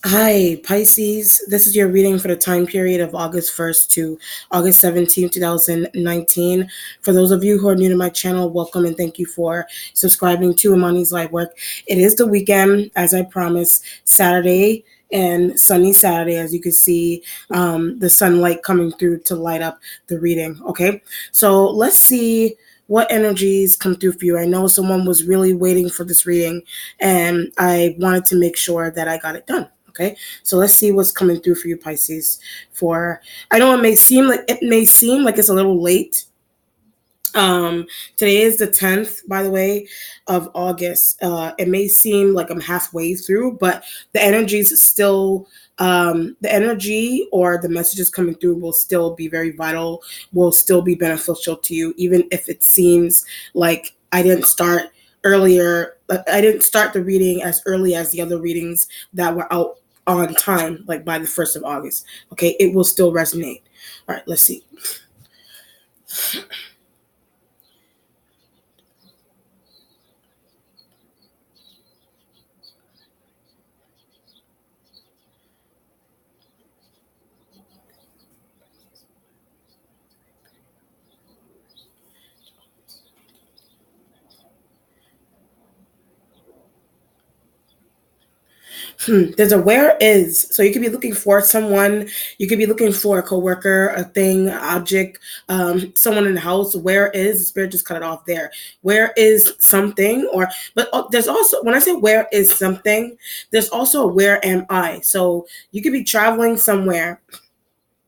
Hi, Pisces. This is your reading for the time period of August 1st to August 17th, 2019. For those of you who are new to my channel, welcome and thank you for subscribing to Imani's Light Work. It is the weekend, as I promised, Saturday and sunny Saturday, as you can see the sunlight coming through to light up the reading. Okay, so let's see what energies come through for you. I know someone was really waiting for this reading, and I wanted to make sure that I got it done. Okay, so let's see what's coming through for you, Pisces. For I know it may seem like it's a little late. Today is the 10th, by the way, of August. It may seem like I'm halfway through, but the energies still, the energy or the messages coming through will still be very vital, will still be beneficial to you, even if it seems like I didn't start earlier. I didn't start the reading as early as the other readings that were out on time, like by the 1st of August. Okay, it will still resonate. All right, let's see. There's a where is. So you could be looking for someone. You could be looking for a coworker, a thing, object, someone in the house. Where is the spirit just cut it off there? Where is something? But there's also, when I say where is something, there's also a where am I. So you could be traveling somewhere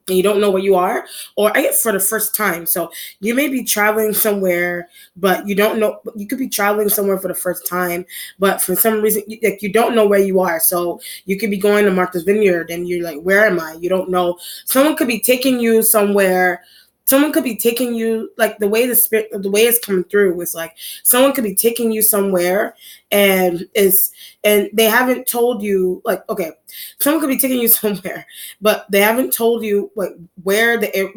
and you don't know where you are, or I get for the first time. So you may be traveling somewhere, but you don't know. You could be traveling somewhere for the first time, but for some reason, you don't know where you are. So you could be going to Martha's Vineyard, and you're like, "Where am I?" You don't know. Someone could be taking you somewhere. Someone could be taking you, like, the way it's coming through is like someone could be taking you somewhere, and they haven't told you, like, okay, someone could be taking you somewhere, but they haven't told you, like, where the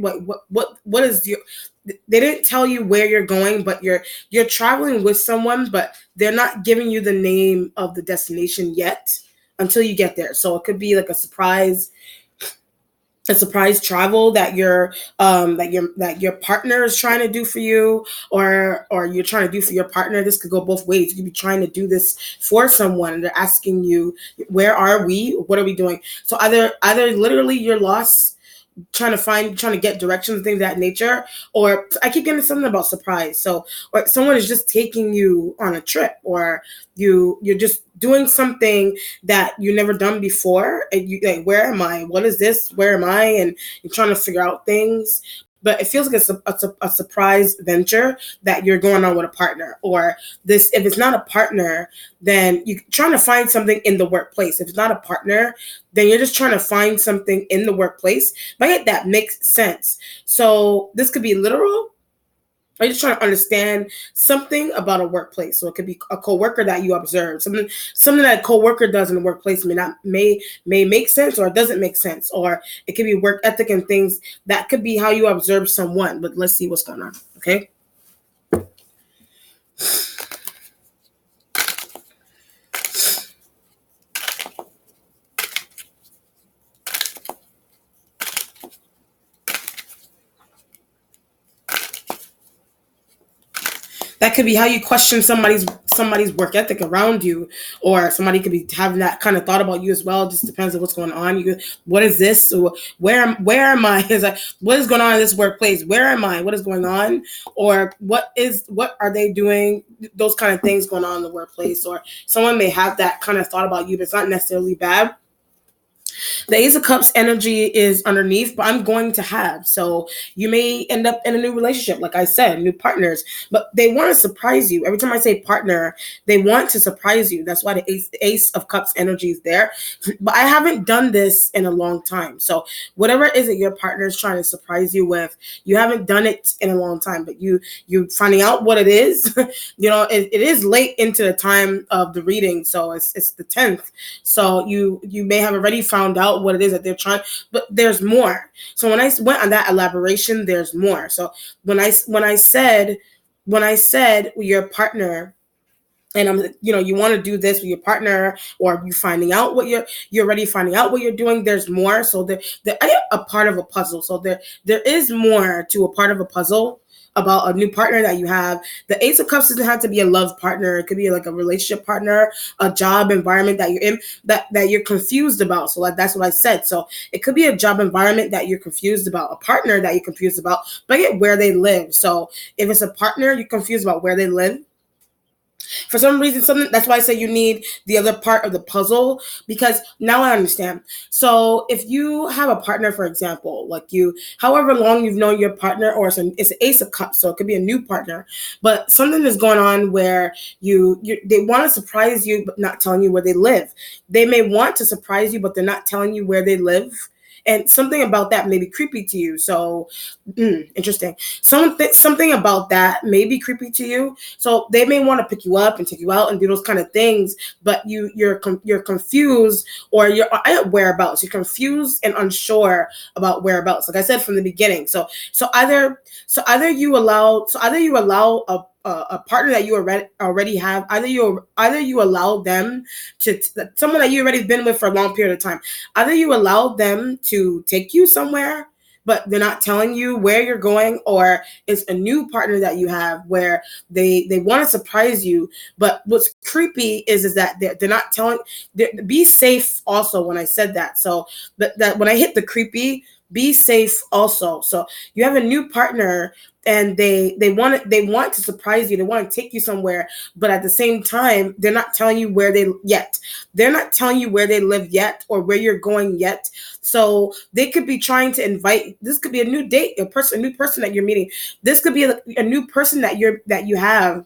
what is your, they didn't tell you where you're going, but you're traveling with someone, but they're not giving you the name of the destination yet until you get there. So it could be like a surprise travel that your partner is trying to do for you, or you're trying to do for your partner. This could go both ways. You could be trying to do this for someone, and they're asking you, where are we, what are we doing? So either literally you're lost, trying to get directions, things of that nature, or I keep getting something about surprise. So, or someone is just taking you on a trip, or you're just doing something that you never done before, and you like, where am I, what is this, where am I, and you're trying to figure out things. But it feels like it's a surprise venture that you're going on with a partner, or this, if it's not a partner, then you're trying to find something in the workplace. If it's not a partner, then you're just trying to find something in the workplace. But yet that makes sense. So this could be literal. Or you're just trying to understand something about a workplace. So it could be a coworker that you observe. Something that a coworker does in the workplace may make sense, or it doesn't make sense. Or it could be work ethic and things. That could be how you observe someone. But let's see what's going on. Okay. That could be how you question somebody's work ethic around you, or somebody could be having that kind of thought about you as well. It just depends on what's going on. What is this? Or where am I? Is like, what is going on in this workplace? Where am I? What is going on? Or what are they doing? Those kind of things going on in the workplace, or someone may have that kind of thought about you, but it's not necessarily bad. The Ace of Cups energy is underneath, but I'm going to have. So you may end up in a new relationship, like I said, new partners, but they want to surprise you. Every time I say partner, they want to surprise you. That's why the Ace of Cups energy is there. But I haven't done this in a long time. So whatever it is that your partner is trying to surprise you with, you haven't done it in a long time, but you finding out what it is. It is late into the time of the reading, so it's the 10th. So you may have already found out what it is that they're trying, but there's more. So when I went on that elaboration, there's more. So when I said your partner and you want to do this with your partner, or you finding out what you're already finding out what you're doing. There's more. So there I am a part of a puzzle. So there is more to a part of a puzzle about a new partner that you have. The Ace of Cups doesn't have to be a love partner. It could be like a relationship partner, a job environment that you're in, that you're confused about. So like that's what I said. So it could be a job environment that you're confused about, a partner that you're confused about, but get where they live. So if it's a partner you're confused about where they live, for some reason, something that's why I say you need the other part of the puzzle, because now I understand. So if you have a partner, for example, like you, however long you've known your partner, or it's an Ace of Cups, so it could be a new partner, but something is going on where they want to surprise you but not telling you where they live. They may want to surprise you, but they're not telling you where they live. And something about that may be creepy to you. So, interesting. Something about that may be creepy to you. So they may want to pick you up and take you out and do those kind of things, but you're confused, or you're at whereabouts. You're confused and unsure about whereabouts. Like I said from the beginning. So either you allow a partner that you already have, either you allow them to someone that you already been with for a long period of time, either you allow them to take you somewhere but they're not telling you where you're going, or it's a new partner that you have where they want to surprise you. But what's creepy is that they're not telling. Be safe also when I said that. So that when I hit the creepy, be safe also. So you have a new partner and they want to surprise you. They want to take you somewhere, but at the same time, they're not telling you where they're not telling you where they live yet, or where you're going yet. So they could be trying to invite. This could be a new date, a new person that you're meeting. This could be a new person that you have,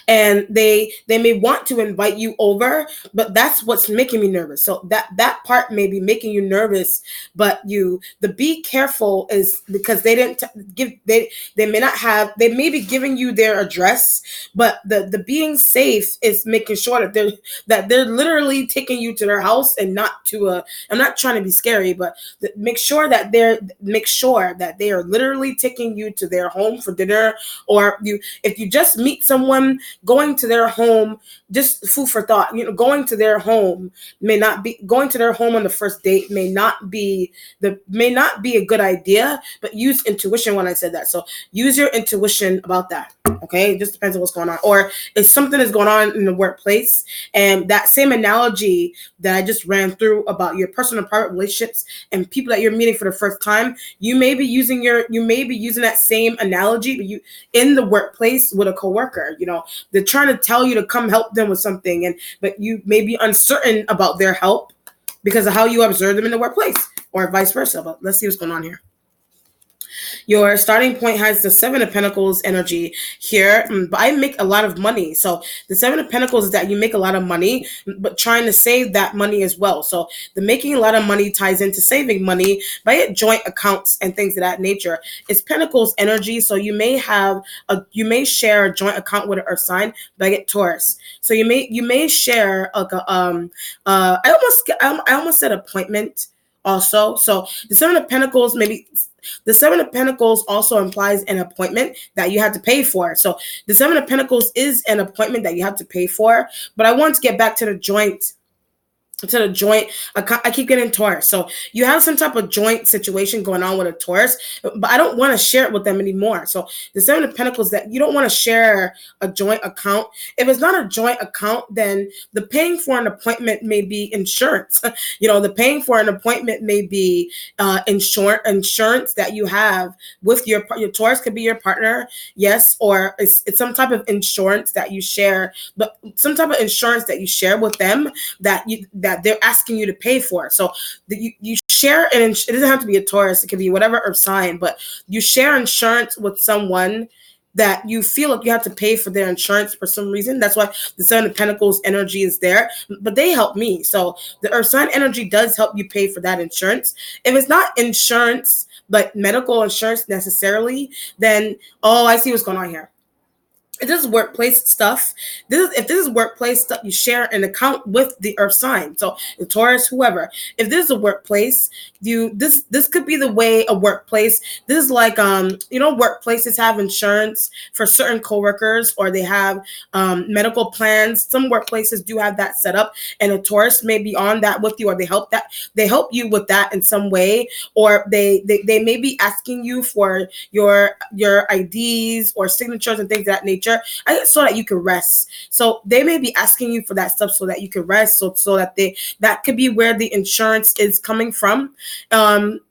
and they may want to invite you over, but that's what's making me nervous. So that part may be making you nervous, but the be careful is because they didn't give they may not have, they may be giving you their address, but the being safe is making sure that they're literally taking you to their house and not to a, I'm not trying to be scary, but make sure that they are literally taking you to their home for dinner. Or if you just meet someone, going to their home, just food for thought, going to their home going to their home on the first date may not be a good idea. But use intuition when I said that. So use your intuition about that. Okay, it just depends on what's going on. Or if something is going on in the workplace, and that same analogy that I just ran through about your personal and private relationships and people that you're meeting for the first time, you may be using that same analogy, but you in the workplace with a coworker. They're trying to tell you to come help them with something, but you may be uncertain about their help because of how you observe them in the workplace, or vice versa. But let's see what's going on here. Your starting point has the Seven of Pentacles energy here, but I make a lot of money. So the Seven of Pentacles is that you make a lot of money, but trying to save that money as well. So the making a lot of money ties into saving money by joint accounts and things of that nature. It's Pentacles energy, so you may share a joint account with an Earth sign, but I get Taurus. So you may share like I almost said appointment also. So the Seven of Pentacles, maybe the Seven of Pentacles also implies an appointment that you have to pay for. So the Seven of Pentacles is an appointment that you have to pay for. But I want to get back to the joint. I keep getting Taurus. So you have some type of joint situation going on with a Taurus, but I don't want to share it with them anymore. So the Seven of Pentacles, that you don't want to share a joint account. If it's not a joint account, then the paying for an appointment may be insurance. The paying for an appointment may be insurance that you have with your Taurus. Could be your partner, yes, or it's some type of insurance that you share, but some type of insurance that you share with them that they're asking you to pay for. So you share, and it doesn't have to be a Taurus, it could be whatever Earth sign, but you share insurance with someone that you feel like you have to pay for their insurance for some reason. That's why the Seven of Pentacles energy is there, but they help me. So the Earth sign energy does help you pay for that insurance. If it's not insurance, like medical insurance necessarily, then, I see what's going on here. if this is workplace stuff, if this is workplace stuff, you share an account with the earth sign. So the Taurus, whoever. If this is a workplace, this could be the way a workplace. This is like workplaces have insurance for certain coworkers, or they have medical plans. Some workplaces do have that set up, and a Taurus may be on that with you, or they help you with that in some way, or they may be asking you for your IDs or signatures and things of that nature, so that you can rest. So they may be asking you for that stuff so that you can rest. So that could be where the insurance is coming from.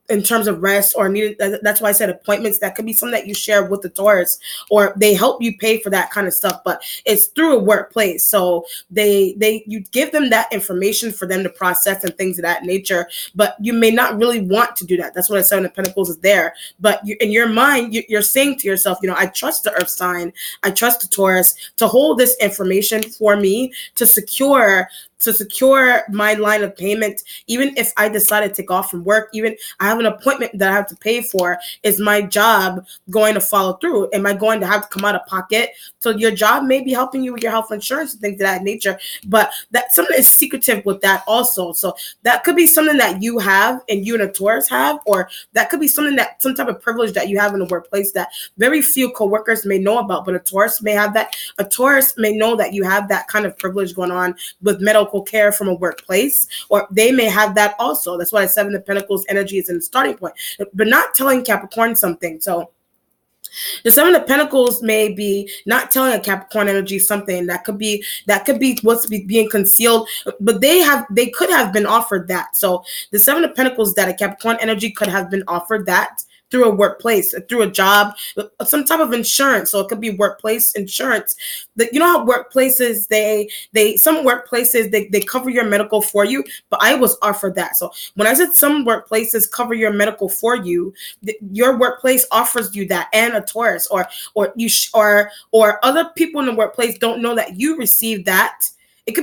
In terms of rest or needed, that's why I said appointments. That could be something that you share with the Taurus, or they help you pay for that kind of stuff, but it's through a workplace. So you give them that information for them to process and things of that nature, but you may not really want to do that. That's what I said in the Pentacles is there. But in your mind, you're saying to yourself, I trust the earth sign, I trust the Taurus to hold this information for me to secure my line of payment. Even if I decide to take off from work, even I have an appointment that I have to pay for, is my job going to follow through? Am I going to have to come out of pocket? So your job may be helping you with your health insurance and things of that nature, but that something is secretive with that also. So that could be something that you have and you and a Taurus have, or that could be something that some type of privilege that you have in the workplace that very few coworkers may know about, but a Taurus may have that. A Taurus may know that you have that kind of privilege going on with medical care from a workplace, or they may have that also. That's why Seven of Pentacles energy is in the starting point, but not telling Capricorn something. So the Seven of Pentacles may be not telling a Capricorn energy something that could be what's being concealed, but they could have been offered that. So the Seven of Pentacles, that a Capricorn energy could have been offered that through a workplace, through a job, some type of insurance. So it could be workplace insurance. How workplaces, some workplaces, they cover your medical for you, but I was offered that. So when I said some workplaces cover your medical for you, your workplace offers you that, and a Taurus, or other people in the workplace don't know that you received that. It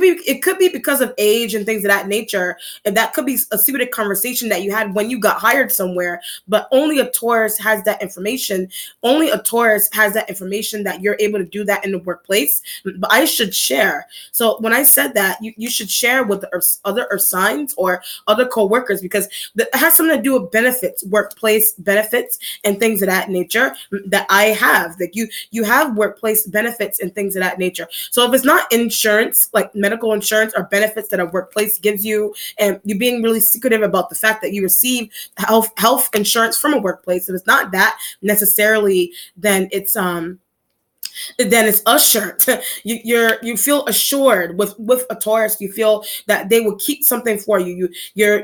could be because of age and things of that nature, and that could be a secret conversation that you had when you got hired somewhere. But only a Taurus has that information. Only a Taurus has that information that you're able to do that in the workplace. But I should share. So when I said that, you should share with the other earth signs or other co-workers, because it has something to do with benefits, workplace benefits, and things of that nature that I have. Like you have workplace benefits and things of that nature. So if it's not insurance, like medical insurance or benefits that a workplace gives you, and you're being really secretive about the fact that you receive health insurance from a workplace, if it's not that necessarily, then it's assured. You feel assured with a Taurus. You feel that they will keep something for you. You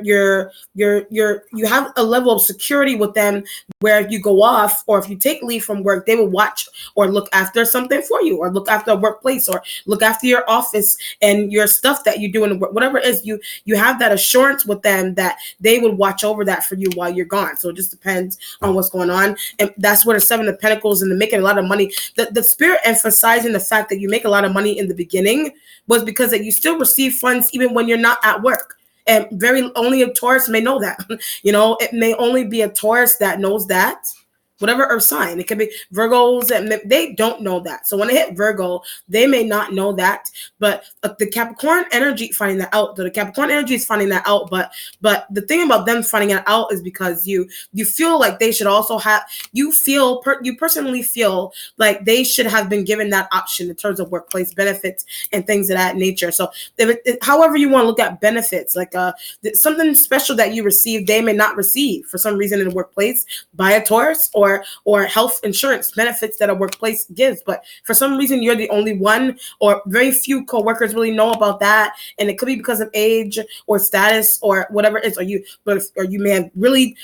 have a level of security with them, where if you go off or if you take leave from work, they will watch or look after something for you, or look after a workplace, or look after your office and your stuff that you do in the work, whatever it is. You have that assurance with them that they would watch over that for you while you're gone. So it just depends on what's going on, and that's where the Seven of Pentacles and the making a lot of money. The Spirit emphasizing the fact that you make a lot of money in the beginning was because that you still receive funds even when you're not at work. And only a Taurus may know that. It may only be a Taurus that knows that. Whatever earth sign, it could be Virgos, and they don't know that. So when they hit Virgo, they may not know that. But the Capricorn energy finding that out. The Capricorn energy is finding that out. But the thing about them finding it out is because you feel like they should also have. You personally feel like they should have been given that option in terms of workplace benefits and things of that nature. So however you want to look at benefits, like something special that you receive, they may not receive for some reason in the workplace by a Taurus, or health insurance benefits that a workplace gives. But for some reason, you're the only one, or very few coworkers really know about that. And it could be because of age or status or whatever it is, or you may have really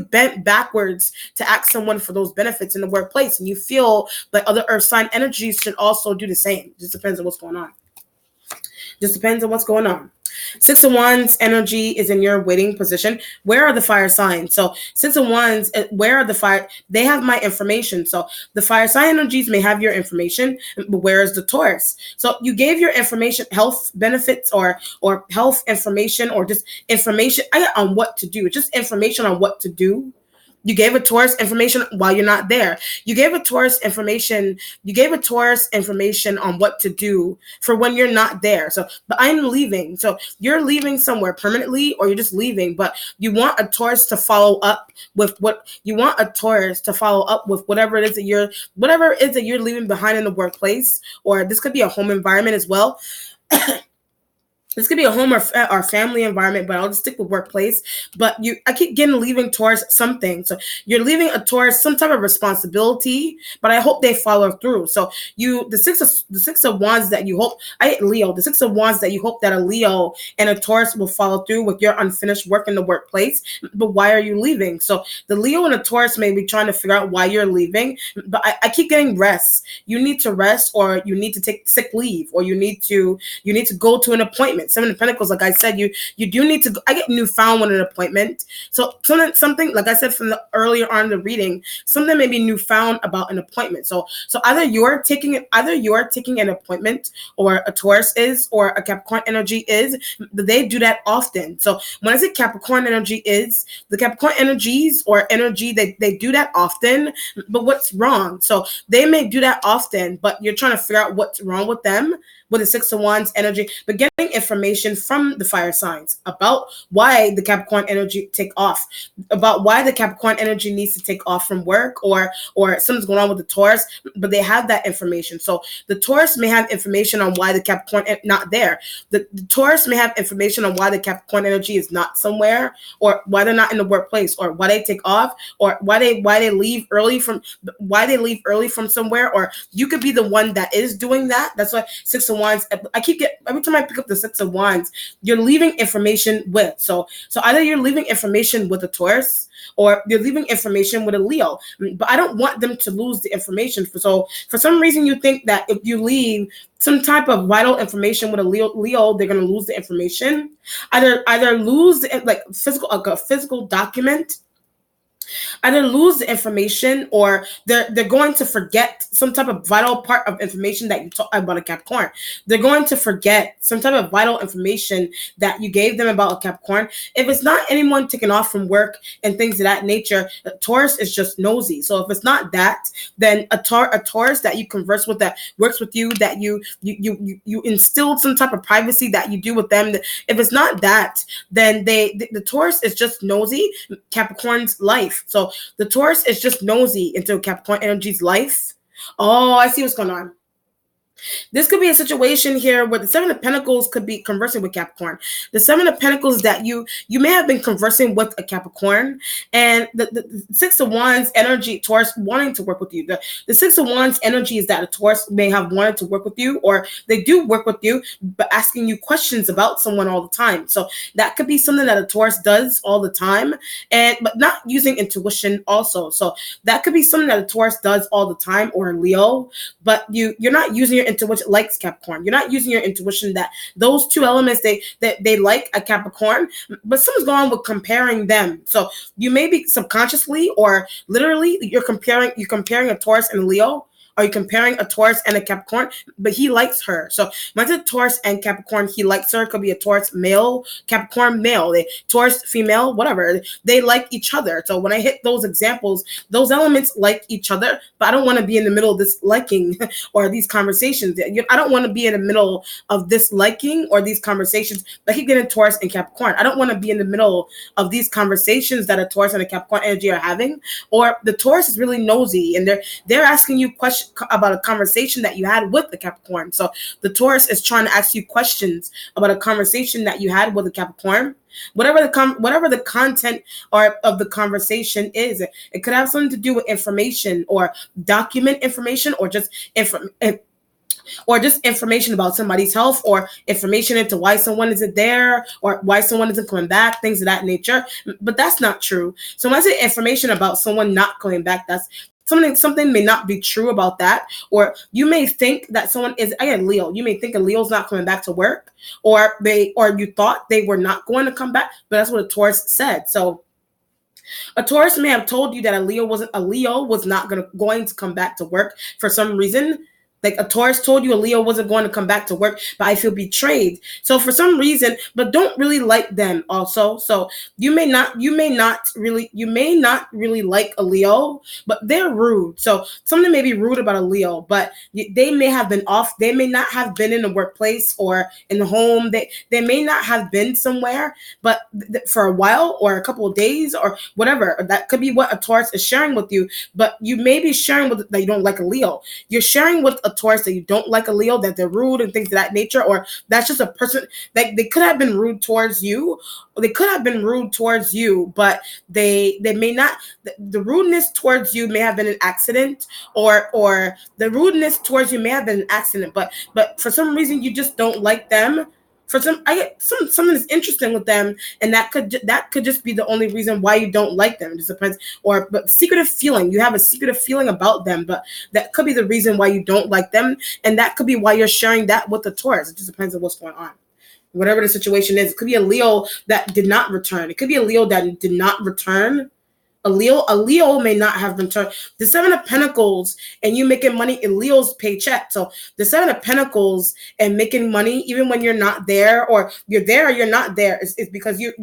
bent backwards to ask someone for those benefits in the workplace. And you feel like other earth sign energies should also do the same. Just depends on what's going on. Six of Wands energy is in your waiting position. Where are the fire signs? So Six of Wands, where are the fire? They have my information. So the fire sign energies may have your information, but where is the Taurus? So you gave your information, health benefits or health information, or just information on what to do. Just information on what to do. You gave a Taurus information while you're not there. You gave a Taurus information. You gave a Taurus information on what to do for when you're not there. So, but I'm leaving. So you're leaving somewhere permanently, or you're just leaving. But you want a Taurus to follow up with what you want a Taurus to follow up with whatever it is that you're leaving behind in the workplace, or this could be a home environment as well. This could be a home or family environment, but I'll just stick with workplace. But I keep getting leaving towards something. So you're leaving a towards some type of responsibility, but I hope they follow through. So the six of wands that you hope, Leo, the 6 of wands that you hope that a Leo and a Taurus will follow through with your unfinished work in the workplace. But why are you leaving? So the Leo and the Taurus may be trying to figure out why you're leaving, but I keep getting rest. You need to rest, or you need to take sick leave, or you need to go to an appointment. Seven of Pentacles, like I said, you do need to go. I get newfound with an appointment. So something like I said from the earlier on in the reading, something may be newfound about an appointment. So either you're taking an appointment, or a Taurus is, or a Capricorn energy is. They do that often. So when I say Capricorn energy is, the Capricorn energies or energy, they do that often. But what's wrong? So they may do that often, but you're trying to figure out what's wrong with them, with the 6 of wands energy, but getting information from the fire signs about why the Capricorn energy take off, about why the Capricorn energy needs to take off from work, or something's going on with the Taurus, but they have that information. So the Taurus may have information on why the Capricorn not there. The Taurus may have information on why the Capricorn energy is not somewhere, or why they're not in the workplace, or why they take off, or why they leave early from somewhere, or you could be the one that is doing that. That's why 6 of wands, every time I pick up the 6 of wands, you're leaving information with. So either you're leaving information with a Taurus, or you're leaving information with a Leo. But I don't want them to lose the information. So for some reason, you think that if you leave some type of vital information with a Leo, they're going to lose the information. Either lose like a physical document, either lose the information, or they're going to forget some type of vital part of information that you talk about a Capricorn. They're going to forget some type of vital information that you gave them about a Capricorn. If it's not anyone taking off from work and things of that nature, a Taurus is just nosy. So if it's not that, then a Taurus that you converse with, that works with you, that you instilled some type of privacy that you do with them. If it's not that, then the Taurus is just nosy. Capricorn's life. So the Taurus is just nosy into Capricorn energy's life. Oh, I see what's going on. This could be a situation here where the 7 of Pentacles could be conversing with Capricorn. The 7 of Pentacles that you may have been conversing with a Capricorn, and the 6 of Wands energy, Taurus wanting to work with you. The 6 of Wands energy is that a Taurus may have wanted to work with you, or they do work with you, but asking you questions about someone all the time. So that could be something that a Taurus does all the time, but not using intuition also. So that could be something that a Taurus does all the time, or a Leo, but you're not using your intuition like Capricorn. You're not using your intuition, that those two elements they like a Capricorn, but something's going on with comparing them. So you may be subconsciously or literally you're comparing a Taurus and a Leo. Are you comparing a Taurus and a Capricorn? But he likes her. So when it's a Taurus and Capricorn, he likes her. It could be a Taurus male, Capricorn male, Taurus female, whatever. They like each other. So when I hit those examples, those elements like each other, but I don't want to be in the middle of this liking or these conversations. I don't want to be in the middle of this liking or these conversations. I keep getting Taurus and Capricorn. I don't want to be in the middle of these conversations that a Taurus and a Capricorn energy are having. Or the Taurus is really nosy and they're asking you questions about a conversation that you had with the Capricorn. So the Taurus is trying to ask you questions about a conversation that you had with a Capricorn. Whatever the content or of the conversation is, it could have something to do with information or document information, or just information about somebody's health, or information into why someone isn't there, or why someone isn't coming back, things of that nature. But that's not true. So when I say information about someone not coming back, that's something may not be true about that. Or you may think that someone is, again, Leo, you may think a Leo's not coming back to work, or you thought they were not going to come back, but that's what a Taurus said. So a Taurus may have told you that a Leo was not going to come back to work for some reason, Like a Taurus told you a Leo wasn't going to come back to work, but I feel betrayed. So for some reason, but don't really like them also. So you may not really like a Leo, but they're rude. So something may be rude about a Leo, but they may have been off. They may not have been in the workplace or in the home. They may not have been somewhere, but for a while or a couple of days or whatever. That could be what a Taurus is sharing with you. But you may be sharing with that you don't like a Leo. You're sharing with a Taurus that you don't like a Leo, that they're rude and things of that nature, or that's just a person like they could have been rude towards you, or they could have been rude towards you, but they may not. The rudeness towards you may have been an accident, or the rudeness towards you may have been an accident, but for some reason you just don't like them. For some, I get something that's interesting with them, and that could just be the only reason why you don't like them. It just depends, or but secretive feeling. You have a secretive feeling about them, but that could be the reason why you don't like them, and that could be why you're sharing that with the Taurus. It just depends on what's going on. Whatever the situation is, it could be a Leo that did not return. It could be a Leo that did not return. A Leo may not have returned. The Seven of Pentacles and you making money in Leo's paycheck. So the Seven of Pentacles and making money even when you're not there, or you're there or you're not there, is because you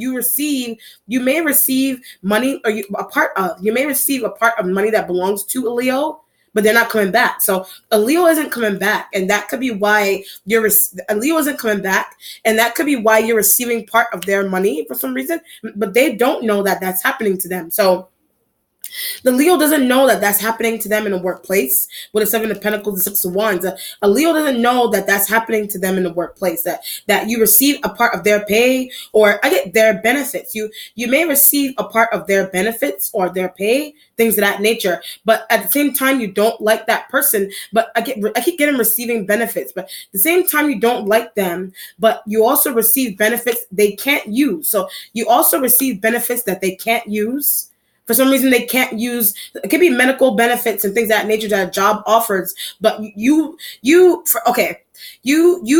may receive money, or you may receive a part of money that belongs to a Leo, but they're not coming back. So a Leo isn't coming back, and that could be why a Leo isn't coming back, and that could be why you're receiving part of their money for some reason, but they don't know that that's happening to them. So the Leo doesn't know that that's happening to them in the workplace with a Seven of Pentacles and Six of Wands. A Leo doesn't know that that's happening to them in the workplace, that you receive a part of their pay, or I get their benefits. You may receive a part of their benefits or their pay, things of that nature, but at the same time you don't like that person. But I keep getting receiving benefits, but at the same time you don't like them, but you also receive benefits they can't use. So you also receive benefits that they can't use. For some reason, they can't use. It could be medical benefits and things of that nature that a job offers. But you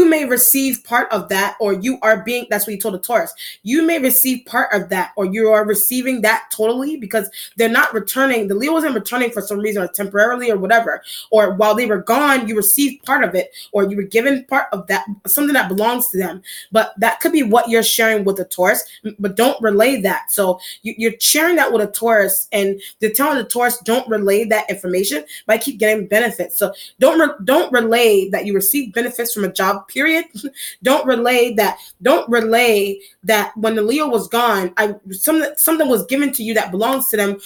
may receive part of that, or you are being. That's what you told the Taurus. You may receive part of that, or you are receiving that totally, because they're not returning. The Leo wasn't returning for some reason, or temporarily, or whatever. Or while they were gone, you received part of it, or you were given part of that, something that belongs to them. But that could be what you're sharing with the Taurus. But don't relay that. So you're sharing that with a Taurus, and they're telling the Taurus don't relay that information, but I keep getting benefits. So don't relay that you receive benefits from a job, period. Don't relay that. Don't relay that when the Leo was gone, something was given to you that belongs to them.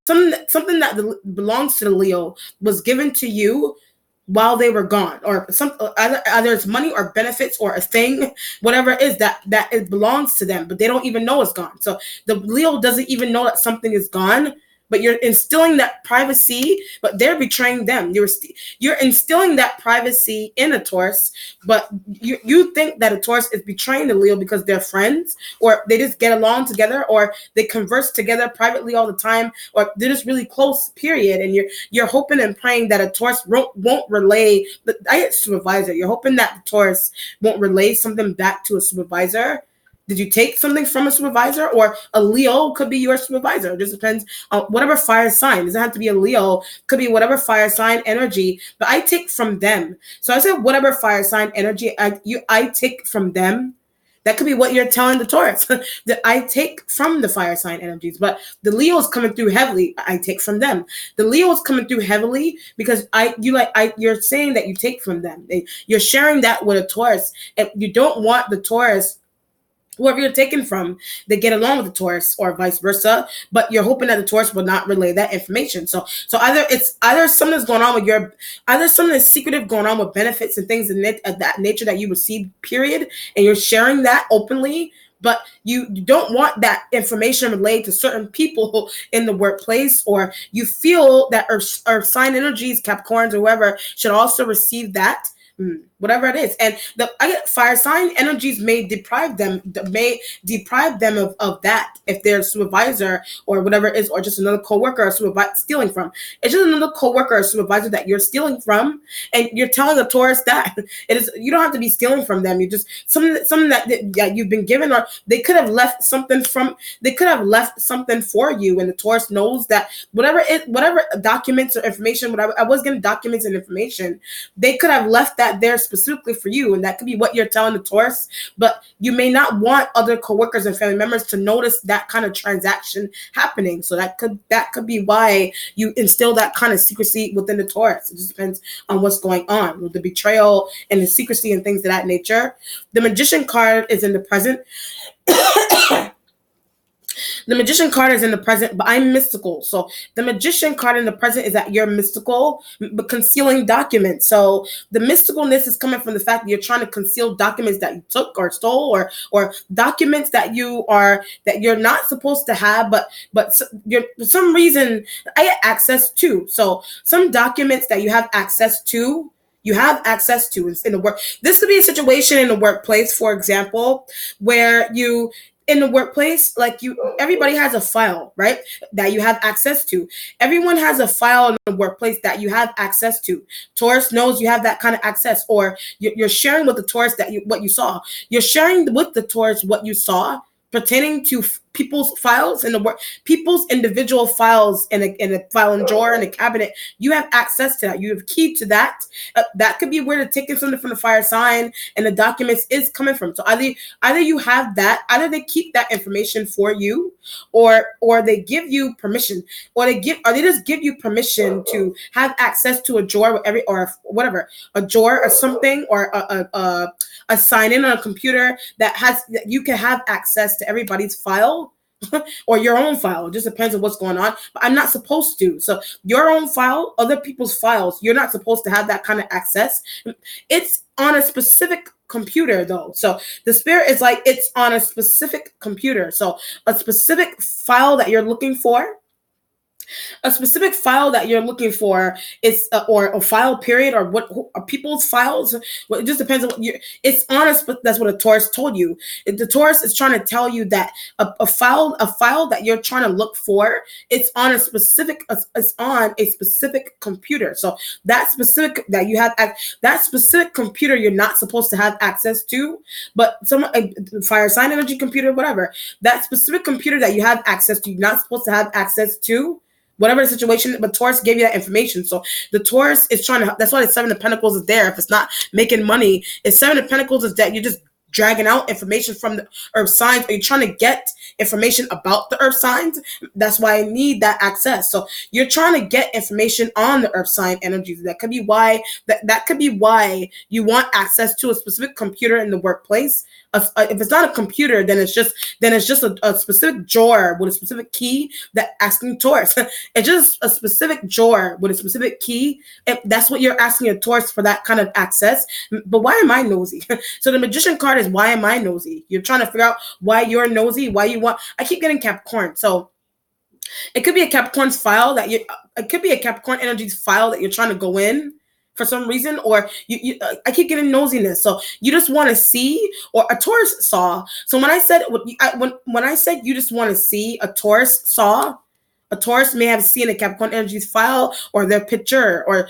Something that belongs to the Leo was given to you while they were gone, or either it's money or benefits or a thing, whatever it is, that it belongs to them, but they don't even know it's gone. So the Leo doesn't even know that something is gone, but you're instilling that privacy, but they're betraying them. You're instilling that privacy in a Taurus, but you think that a Taurus is betraying the Leo because they're friends, or they just get along together, or they converse together privately all the time, or they're just really close, period. And you're hoping and praying that a Taurus won't relay. I get supervisor. You're hoping that the Taurus won't relay something back to a supervisor. Did you take something from a supervisor, or a Leo could be your supervisor? It just depends on whatever fire sign. It doesn't have to be a Leo. Could be whatever fire sign energy. But I take from them. So I said whatever fire sign energy I take from them. That could be what you're telling the Taurus that I take from the fire sign energies. But the Leo is coming through heavily. I take from them. The Leo is coming through heavily because you're saying that you take from them. You're sharing that with a Taurus, and you don't want the Taurus, whoever you're taking from, they get along with the Taurus, or vice versa, but you're hoping that the Taurus will not relay that information. So either something's going on with either something is secretive going on with benefits and things of that nature that you receive, period, and you're sharing that openly, but you don't want that information relayed to certain people in the workplace, or you feel that our sign energies, Capricorns or whoever, should also receive that. whatever it is. And the fire sign energies may deprive them of that if their supervisor or whatever it is, or just another coworker or supervisor stealing from. It's just another coworker or supervisor that you're stealing from, and you're telling the Taurus that it is. You don't have to be stealing from them. You just something that you've been given, or they could have left something from. They could have left something for you, and the Taurus knows that whatever documents or information, whatever I was getting documents and information, they could have left that there specifically for you, and that could be what you're telling the Taurus. But you may not want other coworkers and family members to notice that kind of transaction happening. So that could be why you instill that kind of secrecy within the Taurus. It just depends on what's going on with the betrayal and the secrecy and things of that nature. The Magician card is in the present. The Magician card is in the present, but I'm mystical. So the Magician card in the present is that you're mystical, but concealing documents. So the mysticalness is coming from the fact that you're trying to conceal documents that you took or stole, or documents that you're not supposed to have, but you're for some reason I get access to. So some documents that you have access to. You have access to in the work. This could be a situation in the workplace, for example, where you in the workplace, everybody has a file, right? That you have access to. Everyone has a file in the workplace that you have access to. Taurus knows you have that kind of access, or you're sharing with the Taurus what you saw. You're sharing with the Taurus what you saw pertaining to people's files in the work, people's individual files in a file drawer in a cabinet. You have access to that. You have key to that. That could be where they're taking something from the fire sign and the documents is coming from. So either you have that, either they keep that information for you, or they give you permission, or they just give you permission to have access to a drawer with a drawer or something, or a sign in on a computer that you can have access to everybody's file or your own file. It just depends on what's going on. But I'm not supposed to. So your own file, other people's files, you're not supposed to have that kind of access. It's on a specific computer though. So the spirit is like, it's on a specific computer. So a specific file that you're looking for. A specific file that you're looking for is, or a file period, or what are people's files. Well, it just depends on what you. It's honest, but that's what a Taurus told you. The Taurus is trying to tell you that a file that you're trying to look for, it's on a specific computer. So that specific that you have that specific computer, you're not supposed to have access to, but some fire sign energy computer, whatever, that specific computer that you have access to, you're not supposed to have access to. Whatever the situation, but Taurus gave you that information. So the Taurus is trying to, that's why the Seven of Pentacles is there. If it's not making money, it's Seven of Pentacles is that you're just dragging out information from the earth signs, or you're trying to get information about the earth signs. That's why I need that access. So you're trying to get information on the earth sign energies. That could be why that could be why you want access to a specific computer in the workplace. If it's not a computer, then it's just a specific drawer with a specific key that asking Taurus. It's just a specific drawer with a specific key. If that's what you're asking a Taurus for, that kind of access. But why am I nosy? So the Magician card is, why am I nosy? You're trying to figure out why you're nosy, why you want. I keep getting Capricorn. So it could be a Capricorn's file that it could be a Capricorn energy's file that you're trying to go in for some reason, or I keep getting nosiness. So you just want to see, or a Taurus saw. So when I said when I said you just want to see, a Taurus saw. A Taurus may have seen a Capricorn energy's file, or their picture, or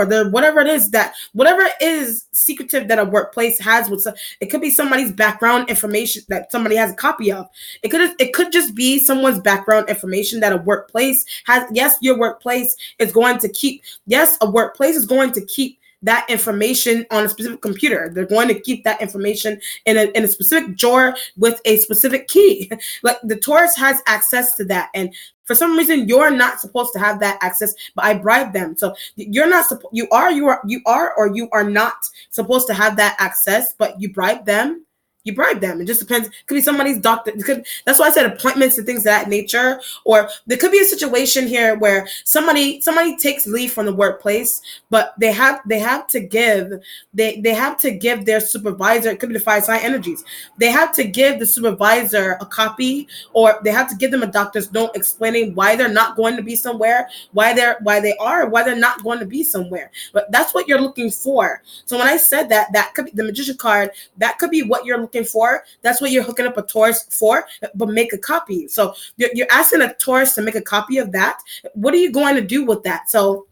their whatever it is secretive that a workplace has with. It could be somebody's background information that somebody has a copy of. It could just be someone's background information that a workplace has. Yes, your workplace is going to keep. Yes, a workplace is going to keep that information on a specific computer. They're going to keep that information in a specific drawer with a specific key. Like the Taurus has access to that, and for some reason you're not supposed to have that access, but I bribed them. So you're not you are or you are not supposed to have that access, but you bribe them. you bribe them. It just depends. It could be somebody's doctor. That's why I said appointments and things of that nature. Or there could be a situation here where somebody takes leave from the workplace, but they have to give they have to give their supervisor. It could be the fire sign energies. They have to give the supervisor a copy, or they have to give them a doctor's note explaining why they're not going to be somewhere, why they're not going to be somewhere. But that's what you're looking for. So when I said that, that could be the magician card. That could be what you're looking for. That's what you're hooking up a Taurus for. But make a copy. So you're asking a Taurus to make a copy of that. What are you going to do with that? So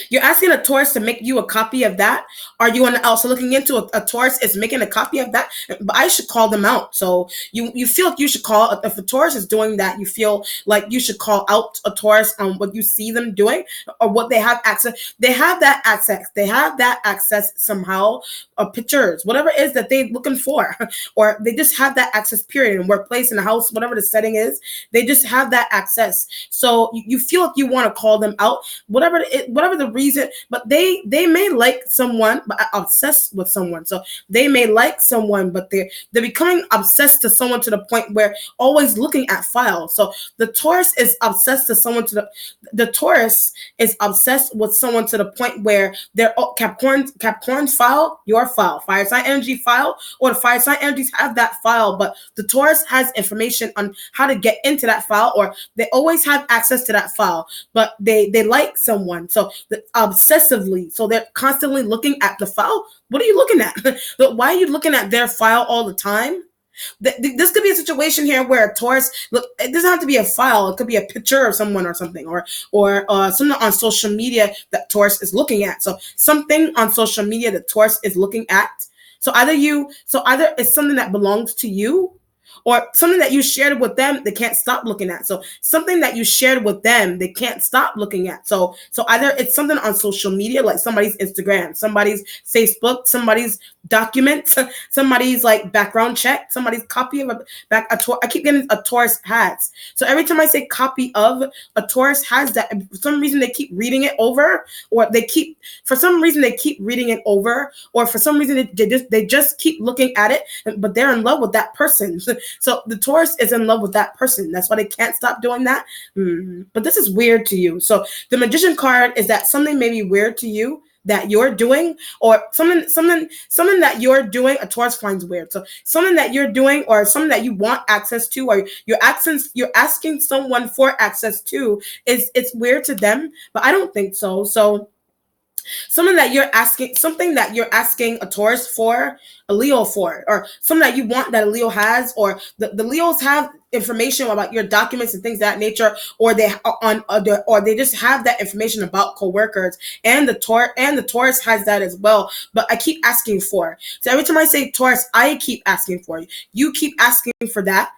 you're asking a Taurus to make you a copy of that. Are you also looking into a Taurus is making a copy of that? But I should call them out. So you feel like you should call, if a Taurus is doing that, you feel like you should call out a Taurus on what you see them doing or what they have access. They have that access. They have that access somehow, or pictures, whatever it is that they're looking for, or they just have that access. Period. In workplace, in the house, whatever the setting is, they just have that access. So you feel like you want to call them out, whatever the reason, but they may like someone, but obsessed with someone. So they may like someone, but they're becoming obsessed to someone to the point where always looking at files. So the Taurus is obsessed to someone to the Taurus is obsessed with someone to the point where they're Capricorn's file, your file, fire sign energy file, or the fire sign energies have that file, but the Taurus has information on how to get into that file, or they always have access to that file, but they like someone. So obsessively, so they're constantly looking at the file. What are you looking at? Why are you looking at their file all the time? This could be a situation here where a Taurus, look, it doesn't have to be a file. It could be a picture of someone or something, or something on social media that Taurus is looking at. So something on social media that Taurus is looking at. So either it's something that belongs to you, or something that you shared with them, they can't stop looking at. So something that you shared with them, they can't stop looking at. So either it's something on social media, like somebody's Instagram, somebody's Facebook, somebody's document, somebody's like background check, somebody's copy of I keep getting a Taurus has. So every time I say copy of, a Taurus has that. And for some reason they keep reading it over, or for some reason they keep reading it over, or for some reason they just keep looking at it, but they're in love with that person. So the Taurus is in love with that person. That's why they can't stop doing that. But this is weird to you. So the Magician card is that something may be weird to you that you're doing, or something that you're doing, a Taurus finds weird. So something that you're doing, or something that you want access to, or you're asking someone for access to, it's weird to them, but I don't think so. So something that you're asking a Taurus for, a Leo for, or something that you want that a Leo has, or the Leos have information about your documents and things of that nature, or they just have that information about coworkers, and the Taurus has that as well. But I keep asking for. So every time I say Taurus, I keep asking for you. You keep asking for that.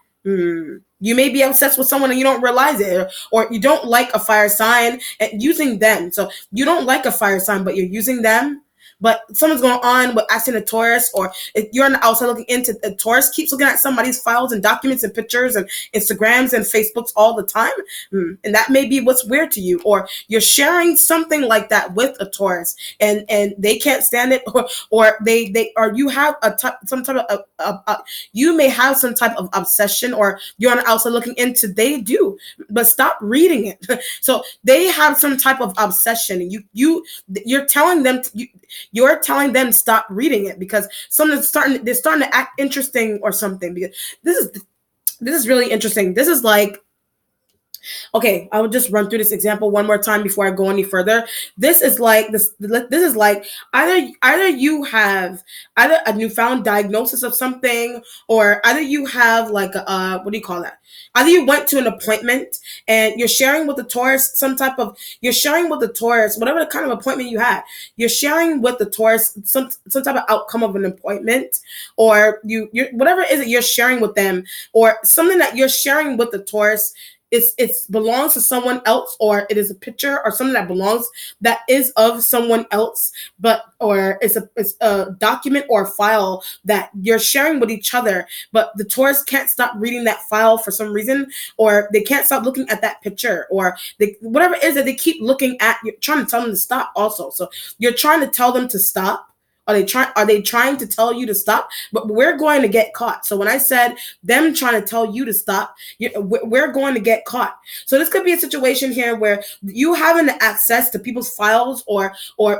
You may be obsessed with someone and you don't realize it, or you don't like a fire sign and using them. So you don't like a fire sign, but you're using them. But something's going on with asking a Taurus, or if you're on the outside looking into a Taurus, keeps looking at somebody's files and documents and pictures and Instagrams and Facebooks all the time. And that may be what's weird to you, or you're sharing something like that with a Taurus and they can't stand it, or you have some type of you may have some type of obsession, or you're on the outside looking into, they do, but stop reading it. So they have some type of obsession, and you're telling them you're telling them stop reading it because they're starting to act interesting or something. Because this is really interesting. This is like, okay, I will just run through this example one more time before I go any further. This is like either you have either a newfound diagnosis of something, or either you have like what do you call that? Either you went to an appointment and you're sharing with the Taurus whatever kind of appointment you had. You're sharing with the Taurus some type of outcome of an appointment, or you whatever it is that you're sharing with them, or something that you're sharing with the Taurus. It belongs to someone else, or it is a picture or something that is of someone else, or it's a document or a file that you're sharing with each other, but the Taurus can't stop reading that file for some reason, or they can't stop looking at that picture, or whatever it is that they keep looking at. You're trying to tell them to stop also. So you're trying to tell them to stop. Are they trying to tell you to stop? But we're going to get caught. So when I said them trying to tell you to stop, we're going to get caught. So this could be a situation here where you having access to people's files, or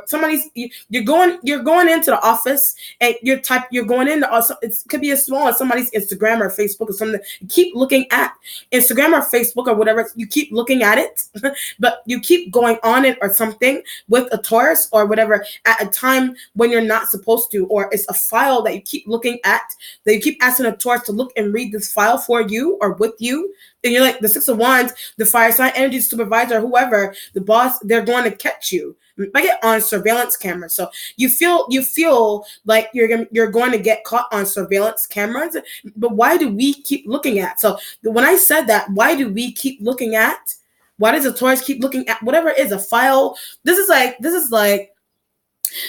somebody's, you're going into the office, and you're going into also, it could be as small as somebody's Instagram or Facebook or something. You keep looking at Instagram or Facebook or whatever, you keep looking at it, but you keep going on it or something with a Taurus or whatever at a time when you're not supposed to, or it's a file that you keep looking at, that you keep asking a Taurus to look and read this file for you or with you. And you're like, the Six of Wands, the fire sign energy supervisor, whoever, the boss, they're going to catch you. I get on surveillance cameras. So you feel like you're going to get caught on surveillance cameras. But why do we keep looking at? So when I said that, why do we keep looking at? Why does the Taurus keep looking at whatever it is, a file? This is like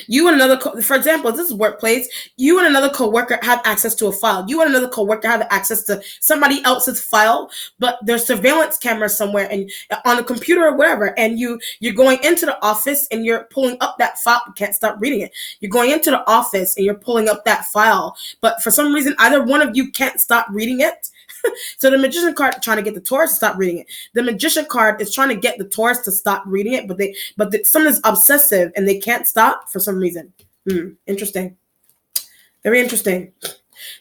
you and another, for example, this is workplace. You and another coworker have access to a file. You and another coworker have access to somebody else's file, but there's surveillance cameras somewhere and on a computer or whatever. And you're going into the office and you're pulling up that file. You can't stop reading it. You're going into the office and you're pulling up that file, but for some reason, either one of you can't stop reading it. So the magician card trying to get the Taurus to stop reading it. The magician card is trying to get the Taurus to stop reading it, but someone is obsessive and they can't stop for some reason. Interesting. Very interesting.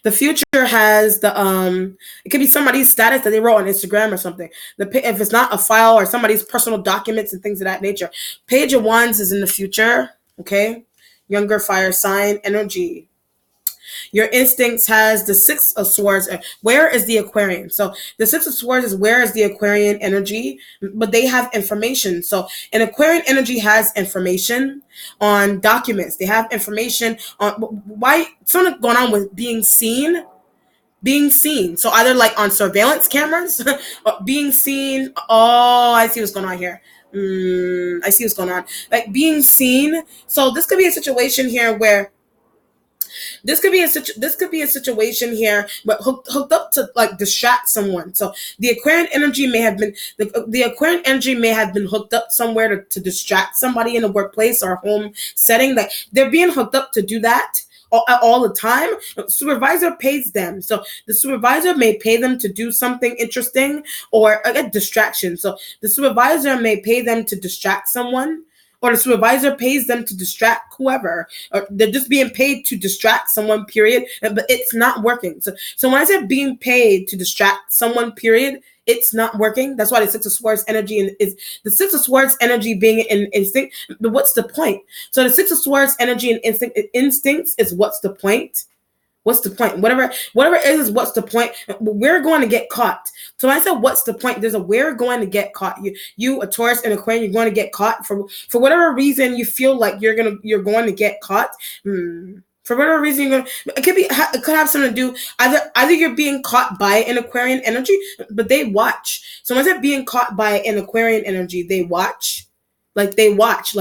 The future has it could be somebody's status that they wrote on Instagram or something. If it's not a file or somebody's personal documents and things of that nature. Page of Wands is in the future. Okay. Younger fire sign energy. Your instincts has the Six of Swords. Where is the Aquarian? So the Six of Swords is where is the Aquarian energy, but they have information. So an Aquarian energy has information on documents. They have information on why something going on with being seen. Being seen. So either like on surveillance cameras, or being seen. Oh, I see what's going on here. I see what's going on. Like being seen. So this could be a situation here where this could be a situation here, but hooked up to like distract someone. So the Aquarian energy may have been the Aquarian energy may have been hooked up somewhere to distract somebody in a workplace or a home setting. Like they're being hooked up to do that all the time. Supervisor pays them, so the supervisor may pay them to do something interesting or a distraction. So the supervisor may pay them to distract someone, or the supervisor pays them to distract whoever, or they're just being paid to distract someone, period. But it's not working. So when I said being paid to distract someone, period, it's not working. That's why the Six of Swords energy is the Six of Swords energy being an instinct. But what's the point? So the Six of Swords energy and instincts is what's the point? What's the point? Whatever it is what's the point? We're going to get caught. So when I said what's the point, there's a we're going to get caught. You a Taurus and Aquarian, you're going to get caught for whatever reason you feel like you're going to get caught. For whatever reason, it could have something to do either you're being caught by an Aquarian energy, but they watch. So when I said being caught by an Aquarian energy, they watch. Like they watch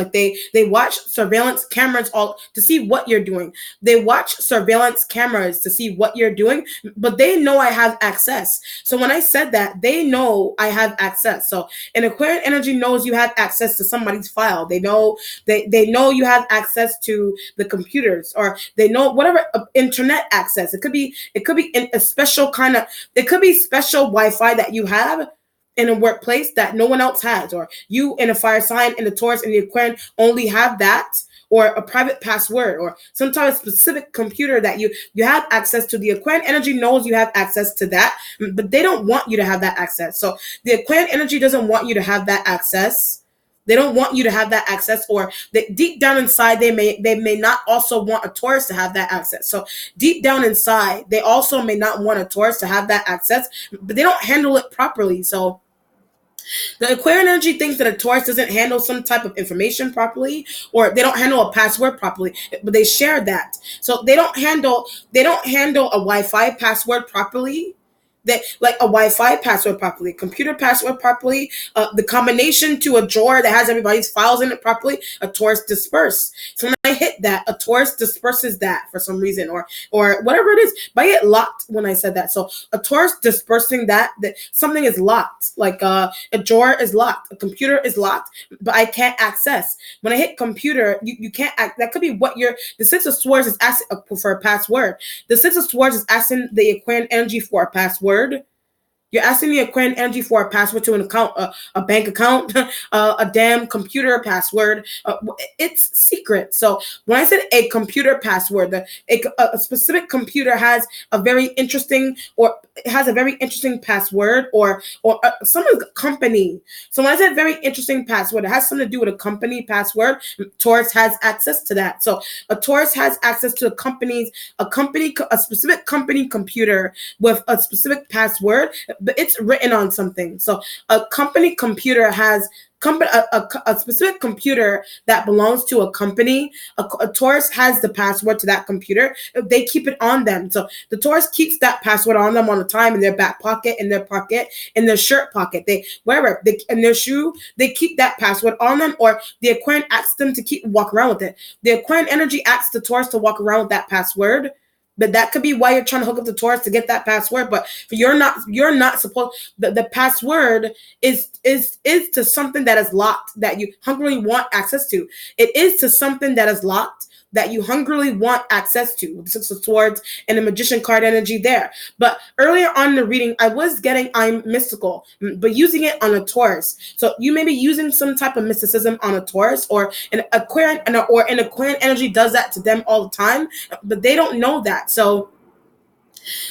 surveillance cameras all to see what you're doing. They watch surveillance cameras to see what you're doing, but they know I have access. So when I said that, they know I have access. So an Aquarian energy knows you have access to somebody's file. They know know you have access to the computers, or they know whatever internet access. It could be in a special kind of, it could be special Wi-Fi that you have in a workplace that no one else has, or you in a fire sign in the Taurus and the Aquarian only have that, or a private password, or some type of specific computer that you have access to. The Aquarian energy knows you have access to that, but they don't want you to have that access. So the Aquarian energy doesn't want you to have that access. They don't want you to have that access, or deep down inside, they may not also want a Taurus to have that access. So deep down inside, they also may not want a Taurus to have that access, but they don't handle it properly. So the Aquarian energy thinks that a Taurus doesn't handle some type of information properly, or they don't handle a password properly, but they share that. So they don't handle a Wi-Fi password properly. That like a Wi-Fi password properly, computer password properly, the combination to a drawer that has everybody's files in it properly, a Taurus disperse. So when I hit that, a Taurus disperses that for some reason, or whatever it is. But I get locked when I said that. So a Taurus dispersing that something is locked. Like a drawer is locked, a computer is locked, but I can't access. When I hit computer, you can't act. That could be what the Six of Swords is asking for a password. The Six of Swords is asking the Aquarian energy for a password. You're asking the Aquarian energy for a password to an account, a bank account, a damn computer password. It's secret. So when I said a computer password, a specific computer has a very interesting, or it has a very interesting password, or someone's company. So when I said very interesting password, it has something to do with a company password. Taurus has access to that. So a Taurus has access to a specific company computer with a specific password, but it's written on something. So a company computer has a specific computer that belongs to a company. A Taurus has the password to that computer. They keep it on them. So the Taurus keeps that password on them all the time, in their back pocket, in their pocket, in their shirt pocket. In their shoe, they keep that password on them, or the Aquarian asks them to walk around with it. The Aquarian energy asks the Taurus to walk around with that password. But that could be why you're trying to hook up the Taurus to get that password. But you're not supposed. The password is to something that is locked, that you hungrily want access to. It is to something that is locked, that you hungrily want access to, with the Six of Swords and the Magician card energy there. But earlier on in the reading, I was getting I'm mystical, but using it on a Taurus. So you may be using some type of mysticism on a Taurus, or an Aquarian, or an Aquarian energy does that to them all the time, but they don't know that. So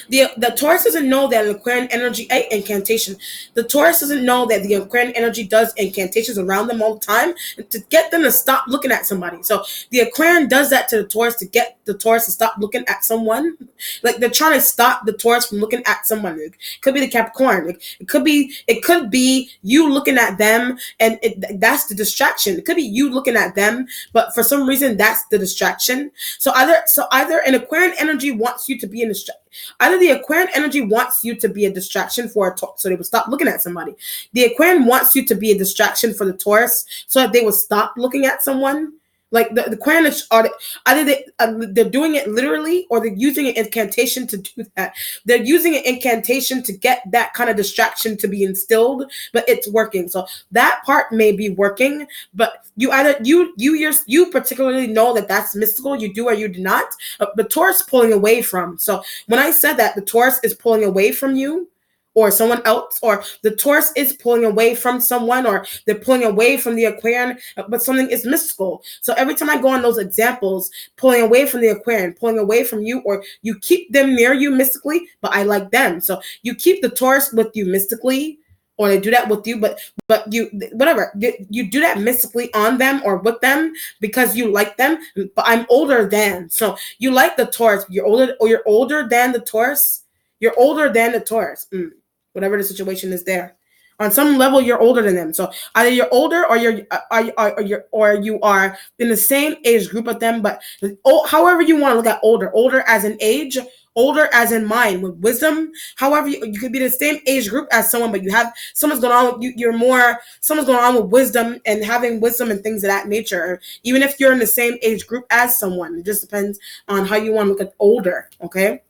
the Taurus doesn't know that an Aquarian energy, incantation. The Taurus doesn't know that the Aquarian energy does incantations around them all the time to get them to stop looking at somebody. So the Aquarian does that to the Taurus to get the Taurus to stop looking at someone. Like they're trying to stop the Taurus from looking at someone. It could be the Capricorn. It could be you looking at them, and that's the distraction. It could be you looking at them, but for some reason that's the distraction. So either an Aquarian energy wants you to be in distraction. Either the Aquarian energy wants you to be a distraction for a Taurus, so they will stop looking at somebody. The Aquarian wants you to be a distraction for the Taurus, so that they will stop looking at someone. Like the Aquarian are either they're doing it literally, or they're using an incantation to do that. They're using an incantation to get that kind of distraction to be instilled, but it's working. So that part may be working, but you particularly know that that's mystical. You do or you do not. The Taurus pulling away from. So when I said that the Taurus is pulling away from you, or someone else, or the Taurus is pulling away from someone, or they're pulling away from the Aquarian, but something is mystical. So every time I go on those examples, pulling away from the Aquarian, pulling away from you, or you keep them near you mystically, but I like them. So you keep the Taurus with you mystically, or they do that with you, but you, whatever, you do that mystically on them or with them because you like them. But I'm older than, so you like the Taurus. You're older than the Taurus. You're older than the Taurus. Whatever the situation is there. On some level, you're older than them. So either you're older, or you are in the same age group with them. But however you want to look at older as in age, older as in mind, with wisdom. However, you could be the same age group as someone, but you have someone's going on. Someone's going on with wisdom and having wisdom and things of that nature. Even if you're in the same age group as someone, it just depends on how you want to look at older. Okay.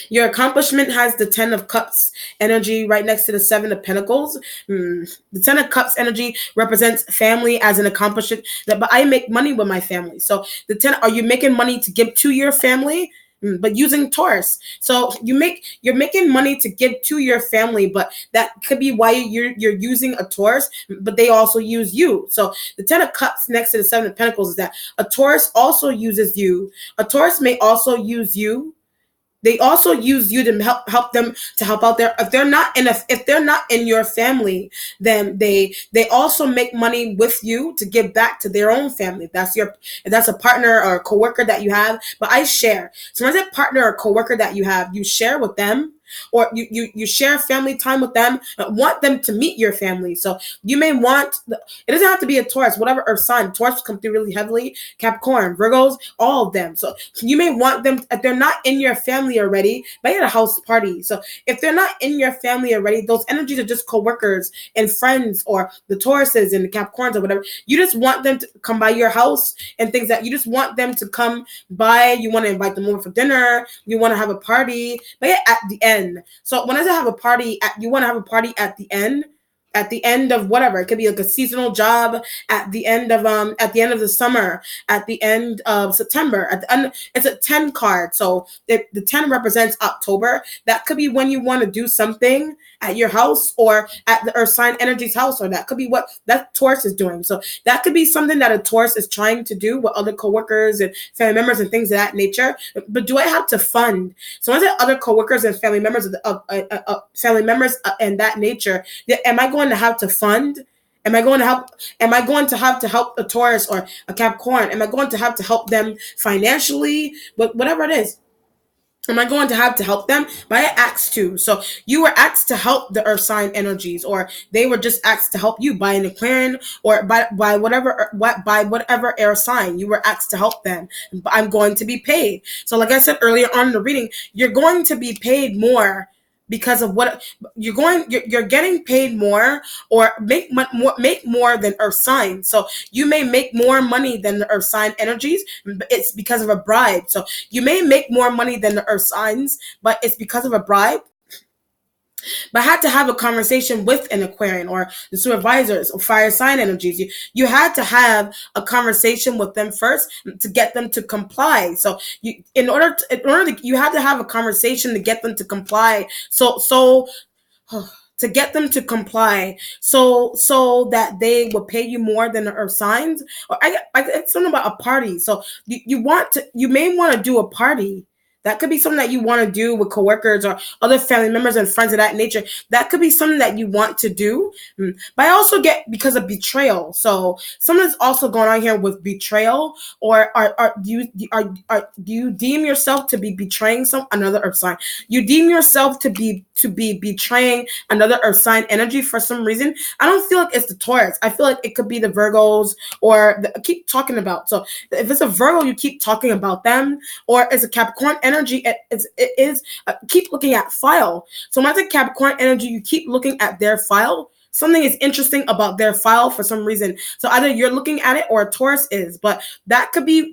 Your accomplishment has the 10 of Cups energy right next to the 7 of Pentacles. The 10 of Cups energy represents family as an accomplishment. But I make money with my family. So the 10, are you making money to give to your family? But using Taurus. So you're making money to give to your family, but that could be why you're using a Taurus, but they also use you. So the 10 of Cups next to the 7 of Pentacles is that a Taurus also uses you. A Taurus may also use you. They also use you to help them to help out there. If they're not in your family, then they also make money with you to give back to their own family. If that's a partner or a coworker that you have. But I share. So when I say partner or coworker that you have, you share with them. or you share family time with them, want them to meet your family. So you may want it doesn't have to be a Taurus, whatever earth sign. Taurus come through really heavily, Capricorn, Virgos, all of them. So you may want them, if they're not in your family already, but at a house party. So if they're not in your family already, those energies are just co-workers and friends, or the Tauruses and the Capricorns or whatever. You just want them to come by your house and things that you just want them to come by. You want to invite them over for dinner. You want to have a party, but yeah, at the end. So when I say have a party, you want to have a party at the end. At the end of whatever, it could be like a seasonal job. At the end of the summer, at the end of September. At the end, it's a 10 card. So the 10 represents October. That could be when you want to do something at your house or at the Earth sign energy's house, or that could be what that Taurus is doing. So that could be something that a Taurus is trying to do with other coworkers and family members and things of that nature. But do I have to fund? So when I say other coworkers and family members and that nature, am I going to have to fund? Am I going to help? Am I going to have to help a Taurus or a Capricorn? Am I going to have to help them financially? Whatever it is. Am I going to have to help them? But I asked to. So you were asked to help the earth sign energies, or they were just asked to help you by an Aquarian, or by whatever air sign. You were asked to help them. I'm going to be paid. So like I said earlier on in the reading, you're going to be paid more because of what you're getting paid more, or make more than earth sign. So you may make more money than the earth sign energies. It's because of a bribe. So you may make more money than the earth signs, but it's because of a bribe. But I had to have a conversation with an Aquarian or the supervisors or fire sign energies. You had to have a conversation with them first to get them to comply. So in order to, you had to have a conversation to get them to comply. So to get them to comply, so that they will pay you more than the earth signs. Or it's something about a party. So you may want to do a party. That could be something that you want to do with coworkers or other family members and friends of that nature. That could be something that you want to do. But I also get because of betrayal. So something's also going on here with betrayal. Or do you deem yourself to be betraying another earth sign? You deem yourself to be betraying another earth sign energy for some reason. I don't feel like it's the Taurus. I feel like it could be the Virgos, or keep talking about. So if it's a Virgo, you keep talking about them, or it's a Capricorn energy, it is keep looking at file. So when it's a Capricorn energy, you keep looking at their file. Something is interesting about their file for some reason. So either you're looking at it or a Taurus is, but that could be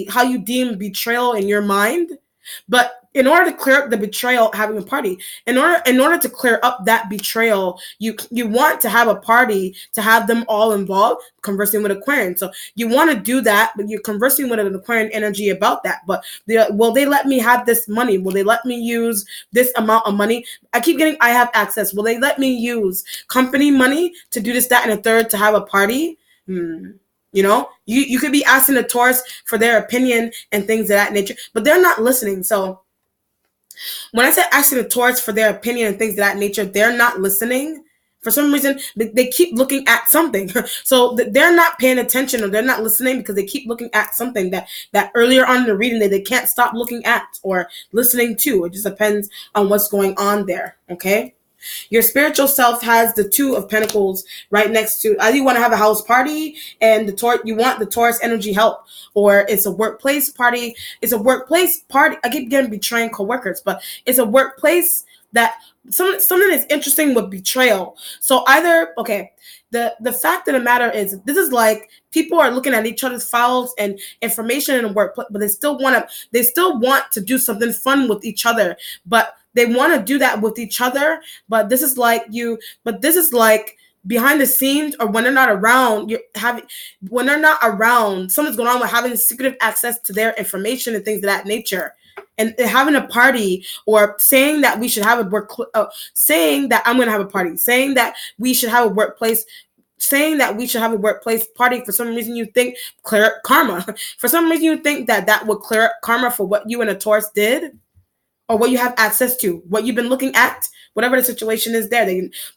how you deem betrayal in your mind. But in order to clear up the betrayal, having a party, in order to clear up that betrayal, you want to have a party to have them all involved, conversing with Aquarian. So you want to do that, but you're conversing with an Aquarian energy about that. But will they let me have this money? Will they let me use this amount of money? I keep getting I have access. Will they let me use company money to do this, that, and a third to have a party? You know, you could be asking the Taurus for their opinion and things of that nature, but they're not listening. So when I say asking the Taurus for their opinion and things of that nature, they're not listening. For some reason, they keep looking at something. So they're not paying attention, or they're not listening because they keep looking at something that earlier on in the reading that they can't stop looking at or listening to. It just depends on what's going on there, okay? Your spiritual self has the Two of Pentacles right next to. Either you want to have a house party and you want the Taurus energy help, or it's a workplace party. It's a workplace party. I keep getting betraying coworkers, but it's a workplace that something is interesting with betrayal. So either the fact of the matter is, this is like people are looking at each other's files and information in the workplace, but they still want to do something fun with each other, but they want to do that with each other. But this is like behind the scenes, or when they're not around, something's going on with having secretive access to their information and things of that nature. And having a party, or saying that we should have saying that I'm going to have a party, saying that we should have a workplace, saying that we should have a workplace party. For some reason, you think clear karma. For some reason, you think that would clear karma for what you and a Taurus did, or what you have access to, what you've been looking at, whatever the situation is there.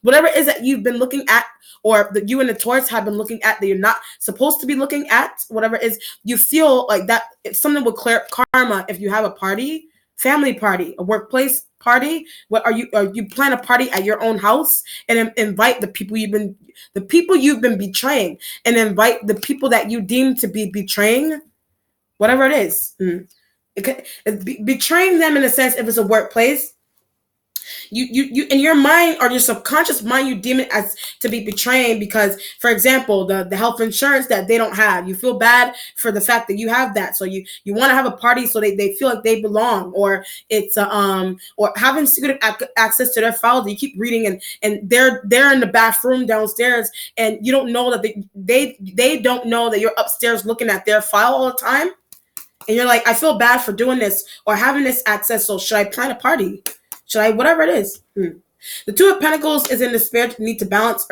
Whatever it is that you've been looking at, or that you and the Taurus have been looking at that you're not supposed to be looking at, whatever it is, you feel like that something will clear up karma if you have a party family party, a workplace party. What are you plan a party at your own house and invite the people you've been betraying, and invite the people that you deem to be betraying, whatever it is. Betraying them in a sense, if it's a workplace, you in your mind or your subconscious mind, you deem it as to be betraying because, for example, the health insurance that they don't have, you feel bad for the fact that you have that, so you want to have a party so they feel like they belong, or it's or having secret access to their files that you keep reading, and they're in the bathroom downstairs, and you don't know that they don't know that you're upstairs looking at their file all the time, and you're like, I feel bad for doing this or having this access, so should I plan a party? Should I, whatever it is? The Two of Pentacles is in the spirit need to balance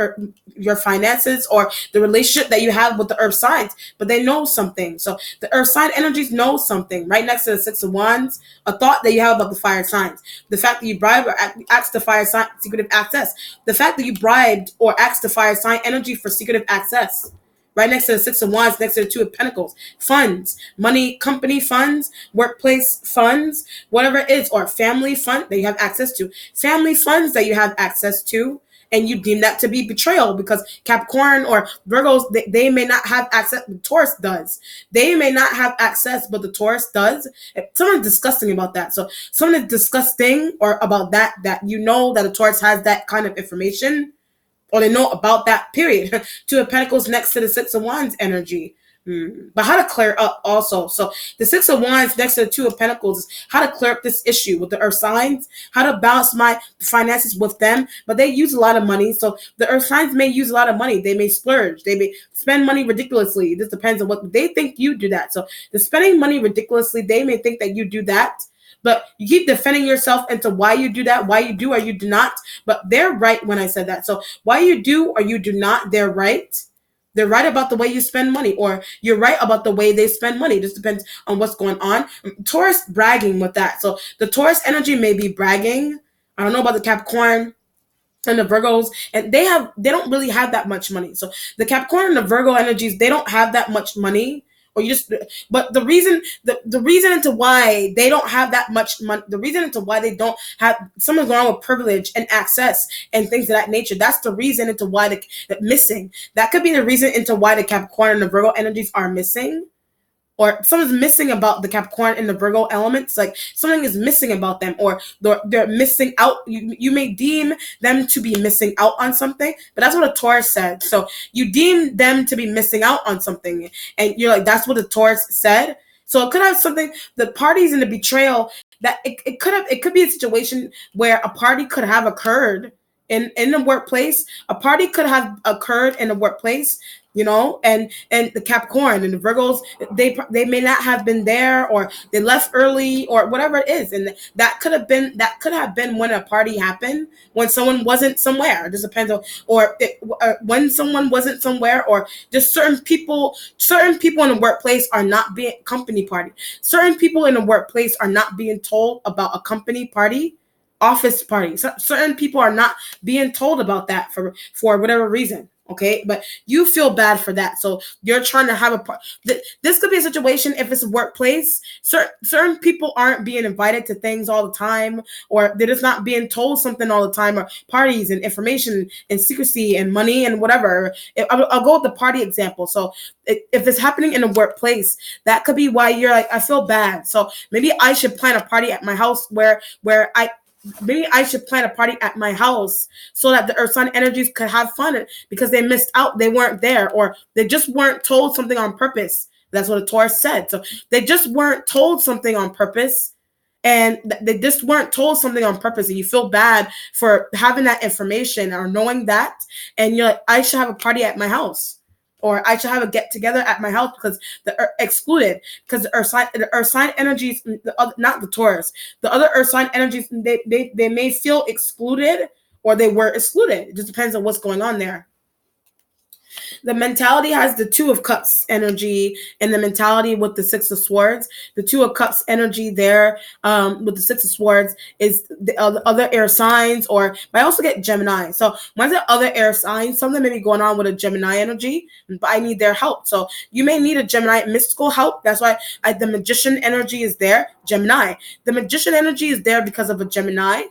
your finances or the relationship that you have with the Earth signs, but they know something. So the Earth sign energies know something. Right next to the Six of Wands, a thought that you have about the fire signs. The fact that you bribe or ask the fire sign secretive access. The fact that you bribed or asked the fire sign energy for secretive access. Right next to the Six of Wands, next to the Two of Pentacles. Funds, money, company funds, workplace funds, whatever it is, or family fund that you have access to. Family funds that you have access to, and you deem that to be betrayal because Capricorn or Virgos, they may not have access, but Taurus does. They may not have access, but the Taurus does. Something's disgusting about that. So something disgusting or about that you know that a Taurus has that kind of information, or they know about that period. Two of Pentacles next to the Six of Wands energy. But how to clear up also. So the Six of Wands next to the Two of Pentacles is how to clear up this issue with the Earth signs, how to balance my finances with them. But they use a lot of money. So the Earth signs may use a lot of money. They may splurge. They may spend money ridiculously. This depends on what they think you do that. So the spending money ridiculously, they may think that you do that. But you keep defending yourself into why you do that, why you do or you do not. But they're right when I said that. So why you do or you do not, they're right. They're right about the way you spend money, or you're right about the way they spend money. It just depends on what's going on. Taurus bragging with that. So the Taurus energy may be bragging. I don't know about the Capricorn and the Virgos, and they don't really have that much money. So the Capricorn and the Virgo energies, they don't have that much money. Or you just, but the reason into why they don't have that much money, the reason into why they don't have, someone's going on with privilege and access and things of that nature. That's the reason into why they're missing. That could be the reason into why the Capricorn and the Virgo energies are missing. Or something's missing about the Capricorn and the Virgo elements, like something is missing about them, or they're missing out. You may deem them to be missing out on something, but that's what a Taurus said. So you deem them to be missing out on something, and you're like, that's what the Taurus said. So it could have something, the parties in the betrayal, that it could be a situation where a party could have occurred in the workplace. A party could have occurred in the workplace, and the Capricorn and the Virgos, they may not have been there, or they left early, or whatever it is, and that could have been when a party happened, when someone wasn't somewhere. It just depends on, when someone wasn't somewhere, or just certain people in the workplace are not being company party. Certain people in the workplace are not being told about a company party, office party. So certain people are not being told about that for whatever reason. Okay, but you feel bad for that, so you're trying to have this could be a situation if it's a workplace. Certain people aren't being invited to things all the time, or they're just not being told something all the time, or parties and information and secrecy and money and whatever. I'll go with the party example. So if it's happening in a workplace, that could be why you're like, I feel bad. So maybe I should plan a party at my house maybe I should plan a party at my house so that the Earth sign energies could have fun, because they missed out. They weren't there, or they just weren't told something on purpose. That's what a Taurus said. So they just weren't told something on purpose. And they just weren't told something on purpose. And you feel bad for having that information or knowing that. And you're like, I should have a party at my house. Or I should have a get together at my house because excluded, because the earth sign energies, not the Taurus, the other earth sign energies, they may feel excluded, or they were excluded. It just depends on what's going on there. The mentality has the Two of Cups energy, and the mentality with the Six of Swords. The Two of Cups energy there, with the Six of Swords, is the other air signs, or but I also get Gemini. So when I say other air signs, something may be going on with a Gemini energy, but I need their help. So you may need a Gemini mystical help. That's why the Magician energy is there. Gemini. The Magician energy is there because of a Gemini.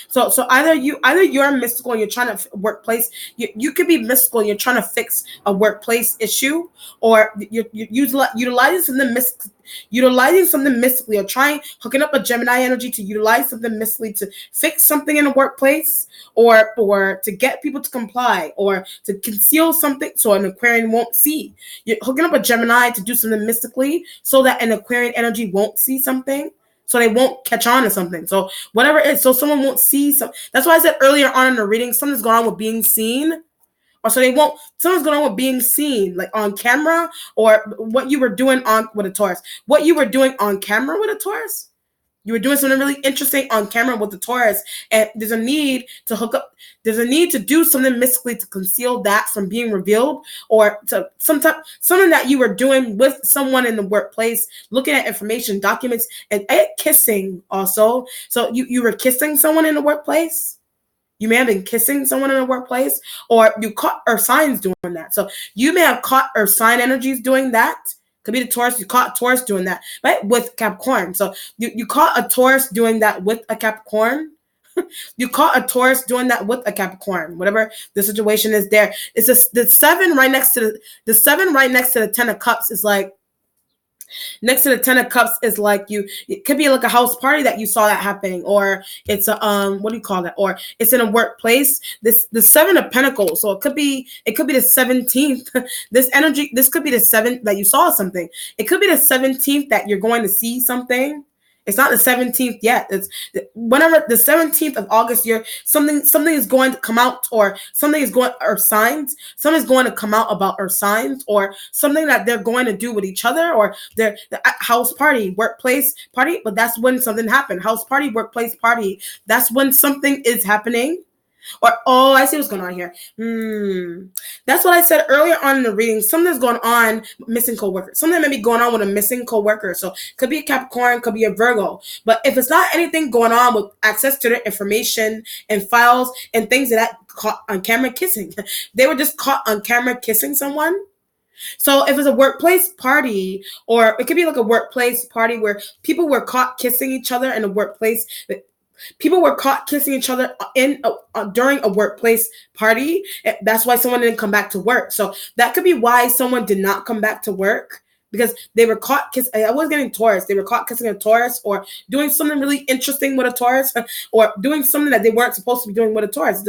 So either you're mystical and you're trying to workplace, you could be mystical and you're trying to fix a workplace issue, or you're utilizing something mystically, or trying hooking up a Gemini energy to utilize something mystically to fix something in a workplace, or to get people to comply, or to conceal something so an Aquarian won't see. You're hooking up a Gemini to do something mystically so that an Aquarian energy won't see something, so they won't catch on to something. So whatever it is, so someone won't see some. That's why I said earlier on in the reading, something's going on with being seen, or so they won't. Something's going on with being seen, like on camera, or what you were doing on with a Taurus. What you were doing on camera with a Taurus. You were doing something really interesting on camera with the Taurus, and there's a need to hook up. There's a need to do something mystically to conceal that from being revealed, or to something that you were doing with someone in the workplace, looking at information, documents, and kissing also. So you were kissing someone in the workplace. You may have been kissing someone in the workplace, or you caught Earth signs doing that. So you may have caught Earth sign energies doing that. Could be the Taurus. You caught Taurus doing that, right? With Capricorn. So you caught a Taurus doing that with a Capricorn. You caught a Taurus doing that with a Capricorn. Whatever the situation is there. It's the seven right next to the seven right next to the Ten of Cups is like, next to the Ten of Cups is like it could be like a house party that you saw that happening, or it's a what do you call that, or it's in a workplace. The Seven of Pentacles, so it could be the 17th. This could be the 7th that you saw something. It could be the 17th that you're going to see something. It's not the 17th yet. It's whenever the 17th of August, something is going to come out, or something is going, or signs. Something's going to come out about Earth signs, or something that they're going to do with each other, or their house party, workplace party. But that's when something happened. House party, workplace party. That's when something is happening. Or I see what's going on here. That's what I said earlier on in the reading. Something's going on, missing coworker. Something may be going on with a missing coworker. So could be a Capricorn, could be a Virgo. But if it's not anything going on with access to their information and files and things that caught on camera kissing, they were just caught on camera kissing someone. So if it's a workplace party, or it could be like a workplace party where people were caught kissing each other in a workplace. People were caught kissing each other during a workplace party. That's why someone didn't come back to work. So that could be why someone did not come back to work, because they were caught kissing. I was getting Taurus. They were caught kissing a Taurus, or doing something really interesting with a Taurus, or doing something that they weren't supposed to be doing with a Taurus.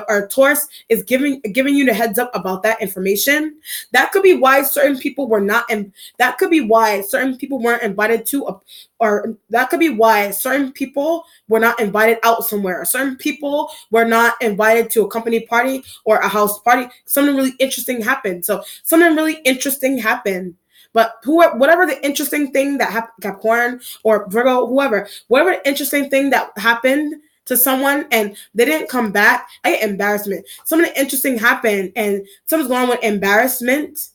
Or Taurus is giving you the heads up about that information. That could be why certain people were not, and that could be why certain people weren't invited to or that could be why certain people were not invited out somewhere. Or certain people were not invited to a company party or a house party. Something really interesting happened. So something really interesting happened. But whatever the interesting thing that happened, Capricorn or Virgo, whatever the interesting thing that happened to someone and they didn't come back, I get embarrassment. Something interesting happened and something's going on with embarrassment.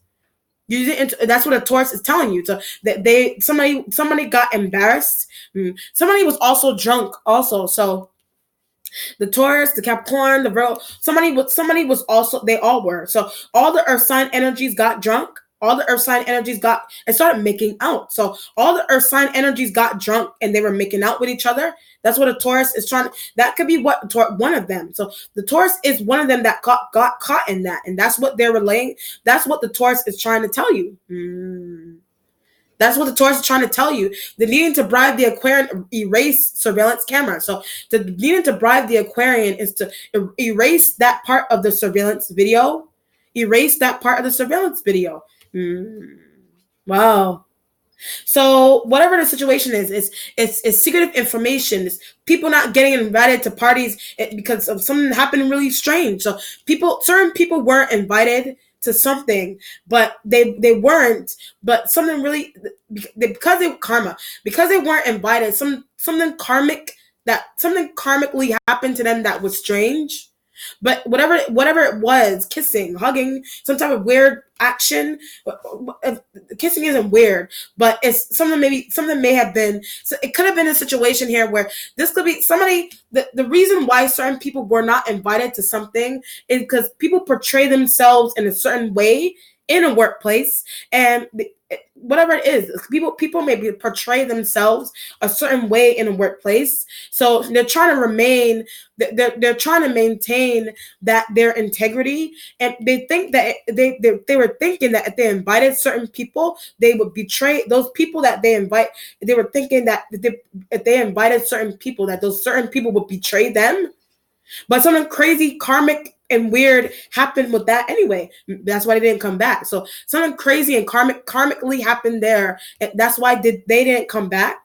That's what a Taurus is telling you. So that somebody got embarrassed. Somebody was also drunk also. So the Taurus, the Capricorn, the Virgo, somebody was also, they all were. So all the Earth sign energies got drunk. All the Earth sign energies and started making out. So all the Earth sign energies got drunk and they were making out with each other. That's what a Taurus is trying. That could be one of them. So the Taurus is one of them that got caught in that, and that's what they're relaying. That's what the Taurus is trying to tell you. That's what the Taurus is trying to tell you. The needing to bribe the Aquarian erase surveillance camera. So the needing to bribe the Aquarian is to erase that part of the surveillance video. Erase that part of the surveillance video. Wow. So whatever the situation is, it's secretive information. It's people not getting invited to parties because of something happened really strange. So certain people weren't invited to something, but they weren't. But something really, because they karma, because they weren't invited. Something karmically happened to them that was strange. But whatever it was, kissing, hugging, some type of weird action. Kissing isn't weird, but it's something, maybe something may have been. So it could have been a situation here where this could be somebody. The reason why certain people were not invited to something is because people portray themselves in a certain way in a workplace, and whatever it is, people maybe portray themselves a certain way in a workplace, so they're trying to remain, they're trying to maintain that their integrity, and they think that they were thinking that if they invited certain people, they would betray those people that they invite. They were thinking that if they invited certain people, that those certain people would betray them, but something crazy, karmic, and weird happened with that anyway. That's why they didn't come back. So something crazy and karmically happened there. And that's why they didn't come back.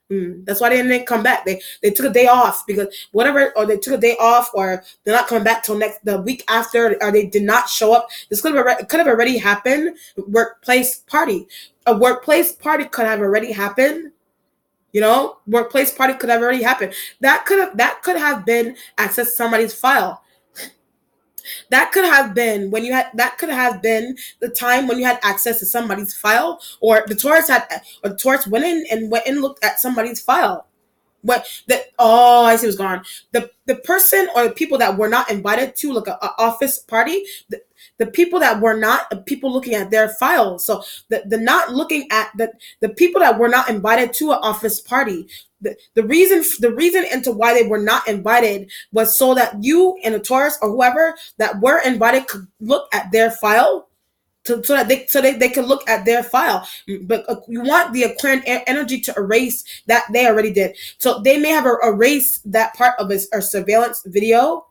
That's why they didn't come back. They took a day off because whatever, or they took a day off, or they're not coming back till the week after, or they did not show up. This could have already happened. Workplace party, a workplace party could have already happened. Workplace party could have already happened. That could have been access to somebody's file. That could have been when you had. That could have been the time when you had access to somebody's file, or the Taurus went and looked at somebody's file. I see what's going on. The person or the people that were not invited to like a office party, the people that were not people looking at their files. So the not looking at the people that were not invited to an office party. The reason into why they were not invited was so that you and a Taurus or whoever that were invited could look at their file, so that they can look at their file. But you want the Aquarian energy to erase that they already did. So they may have erased that part of a surveillance video.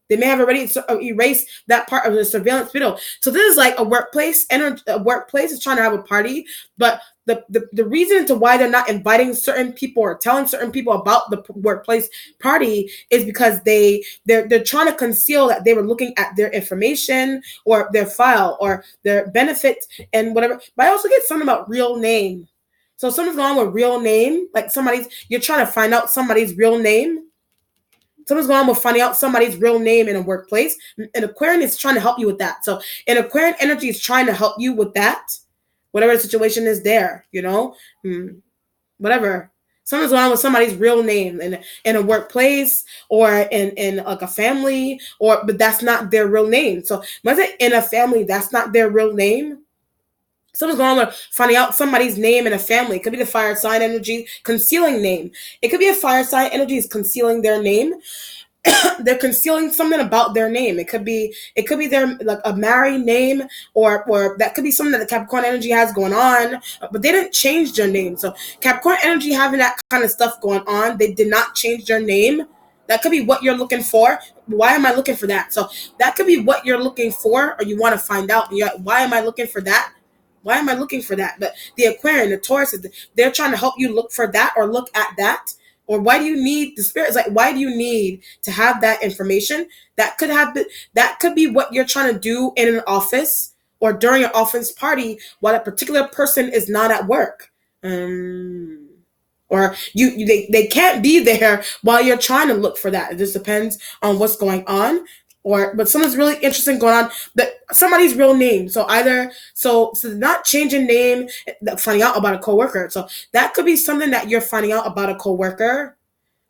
They may have already erased that part of the surveillance video. So this is like a workplace, and a workplace is trying to have a party, but the reason to why they're not inviting certain people or telling certain people about the workplace party is because they're trying to conceal that they were looking at their information or their file or their benefit and whatever. But I also get something about real name. So something's going on with real name, like you're trying to find out somebody's real name. Someone's going on with finding out somebody's real name in a workplace. And Aquarian is trying to help you with that. So an Aquarian energy is trying to help you with that. Whatever the situation is there, whatever. Someone's going on with somebody's real name in a workplace or in like a family, but that's not their real name. So when I say in a family, that's not their real name. Someone's going on with finding out somebody's name in a family. It could be the fire sign energy concealing name. It could be a fire sign energy is concealing their name. They're concealing something about their name. It could be their like a married name, or that could be something that the Capricorn energy has going on, but they didn't change their name. So Capricorn energy having that kind of stuff going on, they did not change their name. That could be what you're looking for. Why am I looking for that? So that could be what you're looking for, or you want to find out. Why am I looking for that? Why am I looking for that? But the Aquarian, the Taurus, they're trying to help you look for that or look at that. Or why do you need the spirit? Is like, why do you need to have that information? That could be what you're trying to do in an office or during an office party while a particular person is not at work. Or they can't be there while you're trying to look for that. It just depends on what's going on. But something's really interesting going on, that somebody's real name. So not changing name, finding out about a coworker. So that could be something that you're finding out about a coworker.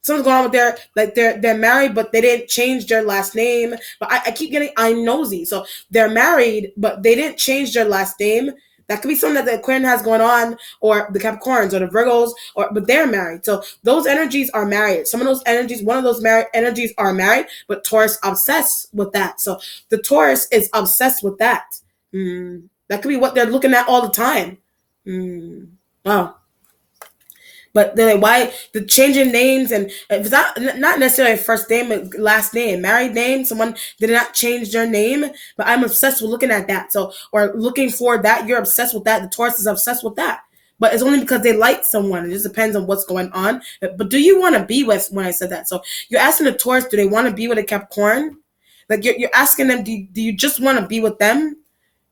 Something's going on with they're married, but they didn't change their last name. But I keep getting I'm nosy. So they're married, but they didn't change their last name. That could be something that the Aquarian has going on, or the Capricorns or the Virgos, but they're married. So those energies are married. Some of those energies, one of those married energies are married, but Taurus obsessed with that. So the Taurus is obsessed with that. That could be what they're looking at all the time. Wow. But then why the changing names, and if it's not necessarily first name, but last name, married name, someone did not change their name, but I'm obsessed with looking at that. So, or looking for that, you're obsessed with that. The Taurus is obsessed with that. But it's only because they like someone. It just depends on what's going on. But do you want to be with, when I said that? So you're asking the Taurus, do they want to be with a Capricorn? Like you're asking them, do you just want to be with them?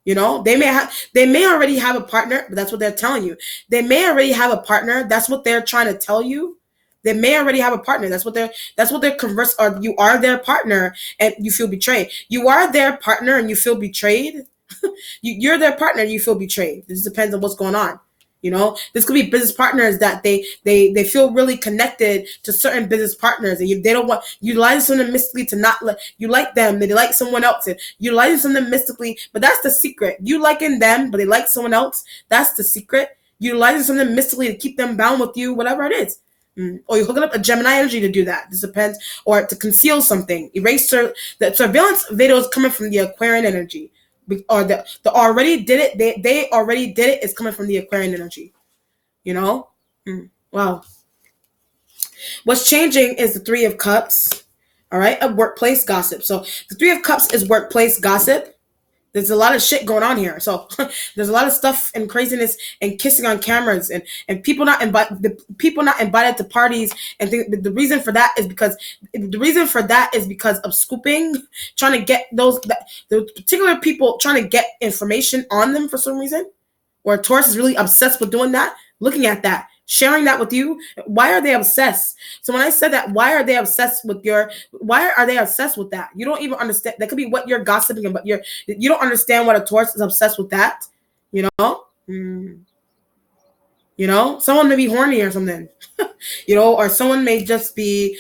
They may already have a partner, but that's what they're telling you. They may already have a partner. That's what they're trying to tell you. They may already have a partner. That's what they're converse, or you are their partner and you feel betrayed. You are their partner and you feel betrayed. You're their partner and you feel betrayed. This depends on what's going on. This could be business partners that they feel really connected to certain business partners, and they don't want you license them mystically to not let you like them. They like someone else, and you license them mystically, but that's the secret. You liking them, but they like someone else. That's the secret. You license them mystically to keep them bound with you, whatever it is. Or you're hooking up a Gemini energy to do that. This depends, or to conceal something, the surveillance video is coming from the Aquarian energy, or the already did it. They already did it. Is coming from the Aquarian energy. You know. Wow. What's changing is the Three of Cups. All right, a workplace gossip. So the Three of Cups is workplace gossip. There's a lot of shit going on here. So there's a lot of stuff and craziness and kissing on cameras and people not invited to parties, and the reason for that is because of scooping, trying to get the particular people trying to get information on them for some reason. Or Taurus is really obsessed with doing that, looking at that, sharing that with you. Why are they obsessed? So when I said that, why are they obsessed with that? You don't even understand. That could be what you're gossiping about. You don't understand what a Taurus is obsessed with that. You know? Someone may be horny or something. Or someone may just be,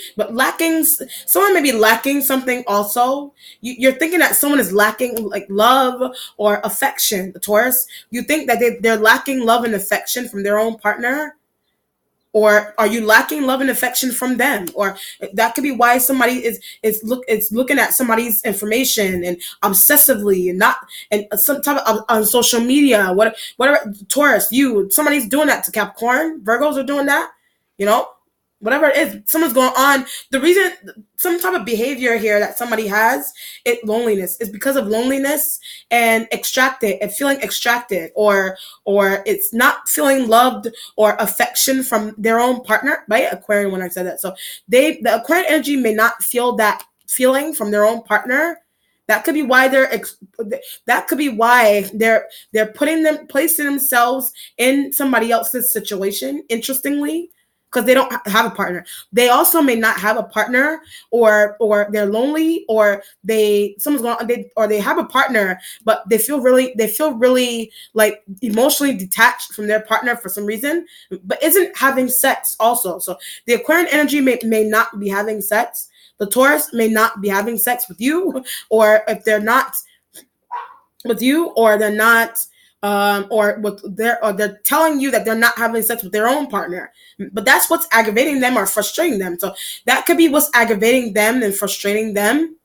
someone may be lacking something also. You're thinking that someone is lacking like love or affection, the Taurus. You think that they're lacking love and affection from their own partner. Or are you lacking love and affection from them? Or that could be why somebody is looking at somebody's information and obsessively, and some type of on social media, whatever. Taurus, somebody's doing that to Capricorn. Virgos are doing that. Whatever it is, someone's going on. The reason, some type of behavior here that somebody has, loneliness. It's because of loneliness and feeling extracted, or it's not feeling loved or affection from their own partner, right? Aquarian, when I said that. So the Aquarian energy may not feel that feeling from their own partner. That could be why they're placing themselves in somebody else's situation, interestingly, because they don't have a partner. They also may not have a partner, or they're lonely, or they have a partner, but they feel really like emotionally detached from their partner for some reason, but isn't having sex also. So the Aquarian energy may not be having sex. The Taurus may not be having sex with you, or if they're not with you, or they're not or they're telling you that they're not having sex with their own partner, but that's what's aggravating them or frustrating them. So that could be what's aggravating them and frustrating them,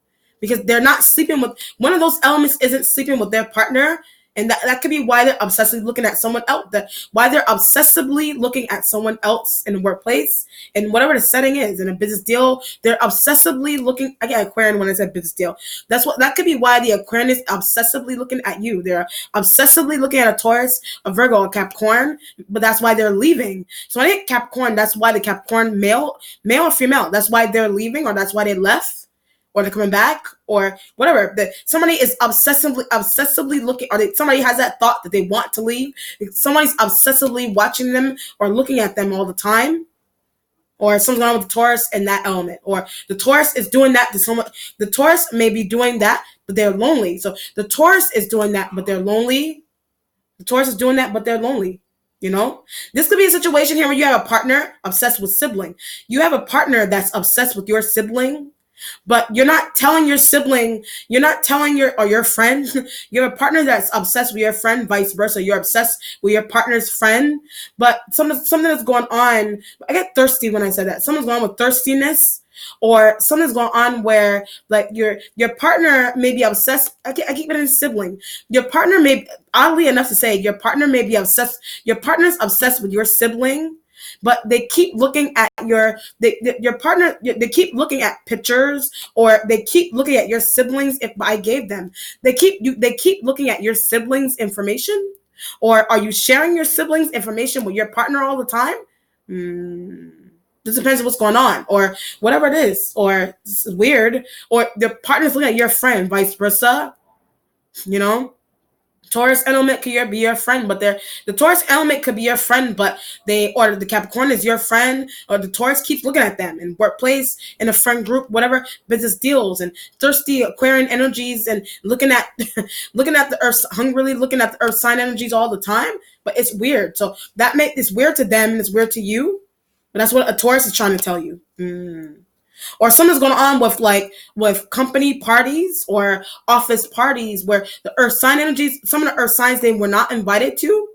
because they're not sleeping with one of those elements, isn't sleeping with their partner. And that could be why they're obsessively looking at someone else. Why they're obsessively looking at someone else in the workplace, and whatever the setting is, in a business deal, they're obsessively looking. I get Aquarian when I said business deal. That could be why the Aquarian is obsessively looking at you. They're obsessively looking at a Taurus, a Virgo, a Capricorn, but that's why they're leaving. So I think Capricorn, that's why the Capricorn male or female, that's why they're leaving, or that's why they left, or they're coming back, or whatever. Somebody is obsessively looking, or somebody has that thought that they want to leave. Somebody's obsessively watching them or looking at them all the time, or something's going on with the Taurus and that element, or the Taurus is doing that to someone. The Taurus may be doing that, but they're lonely. So the Taurus is doing that, but they're lonely. The Taurus is doing that, but they're lonely. This could be a situation here where you have a partner obsessed with sibling. You have a partner that's obsessed with your sibling, but you're not telling your sibling, you're not telling your friend. You have a partner that's obsessed with your friend, vice versa. You're obsessed with your partner's friend, but something that's going on. I get thirsty when I said that. Something's going on with thirstiness, or something's going on where, like, your partner may be obsessed. I keep it in sibling. Your partner may, oddly enough to say, your partner may be obsessed. Your partner's obsessed with your sibling, but they keep looking at your partner. They keep looking at pictures, or they keep looking at your siblings. If I gave them, they keep looking at your siblings' information. Or are you sharing your siblings' information with your partner all the time? This depends on what's going on, or whatever it is, or it's weird, or the partner's looking at your friend, vice versa. Taurus element could be your friend, but the Taurus element could be your friend, but or the Capricorn is your friend, or the Taurus keeps looking at them in workplace, in a friend group, whatever, business deals, and thirsty Aquarian energies, and looking at looking at the Earth, hungrily looking at the Earth sign energies all the time. But it's weird. So that makes it's weird to them and it's weird to you. But that's what a Taurus is trying to tell you. Or something's going on with with company parties or office parties where the earth sign energies, some of the earth signs they were not invited to.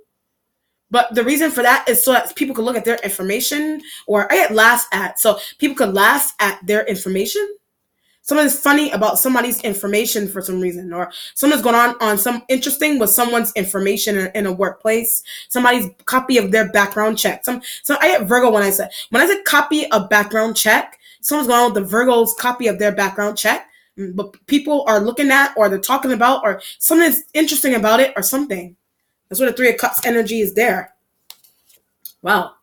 But the reason for that is so that people could look at their information, or I get laughed at, so people could laugh at their information. Something's funny about somebody's information for some reason, or something's going on some interesting with someone's information in a workplace. Somebody's copy of their background check. So I get Virgo when I said copy of background check. Someone's going on with the Virgo's copy of their background check, but people are looking at, or they're talking about, or something's interesting about it, or something. That's what the Three of Cups energy is there. Wow.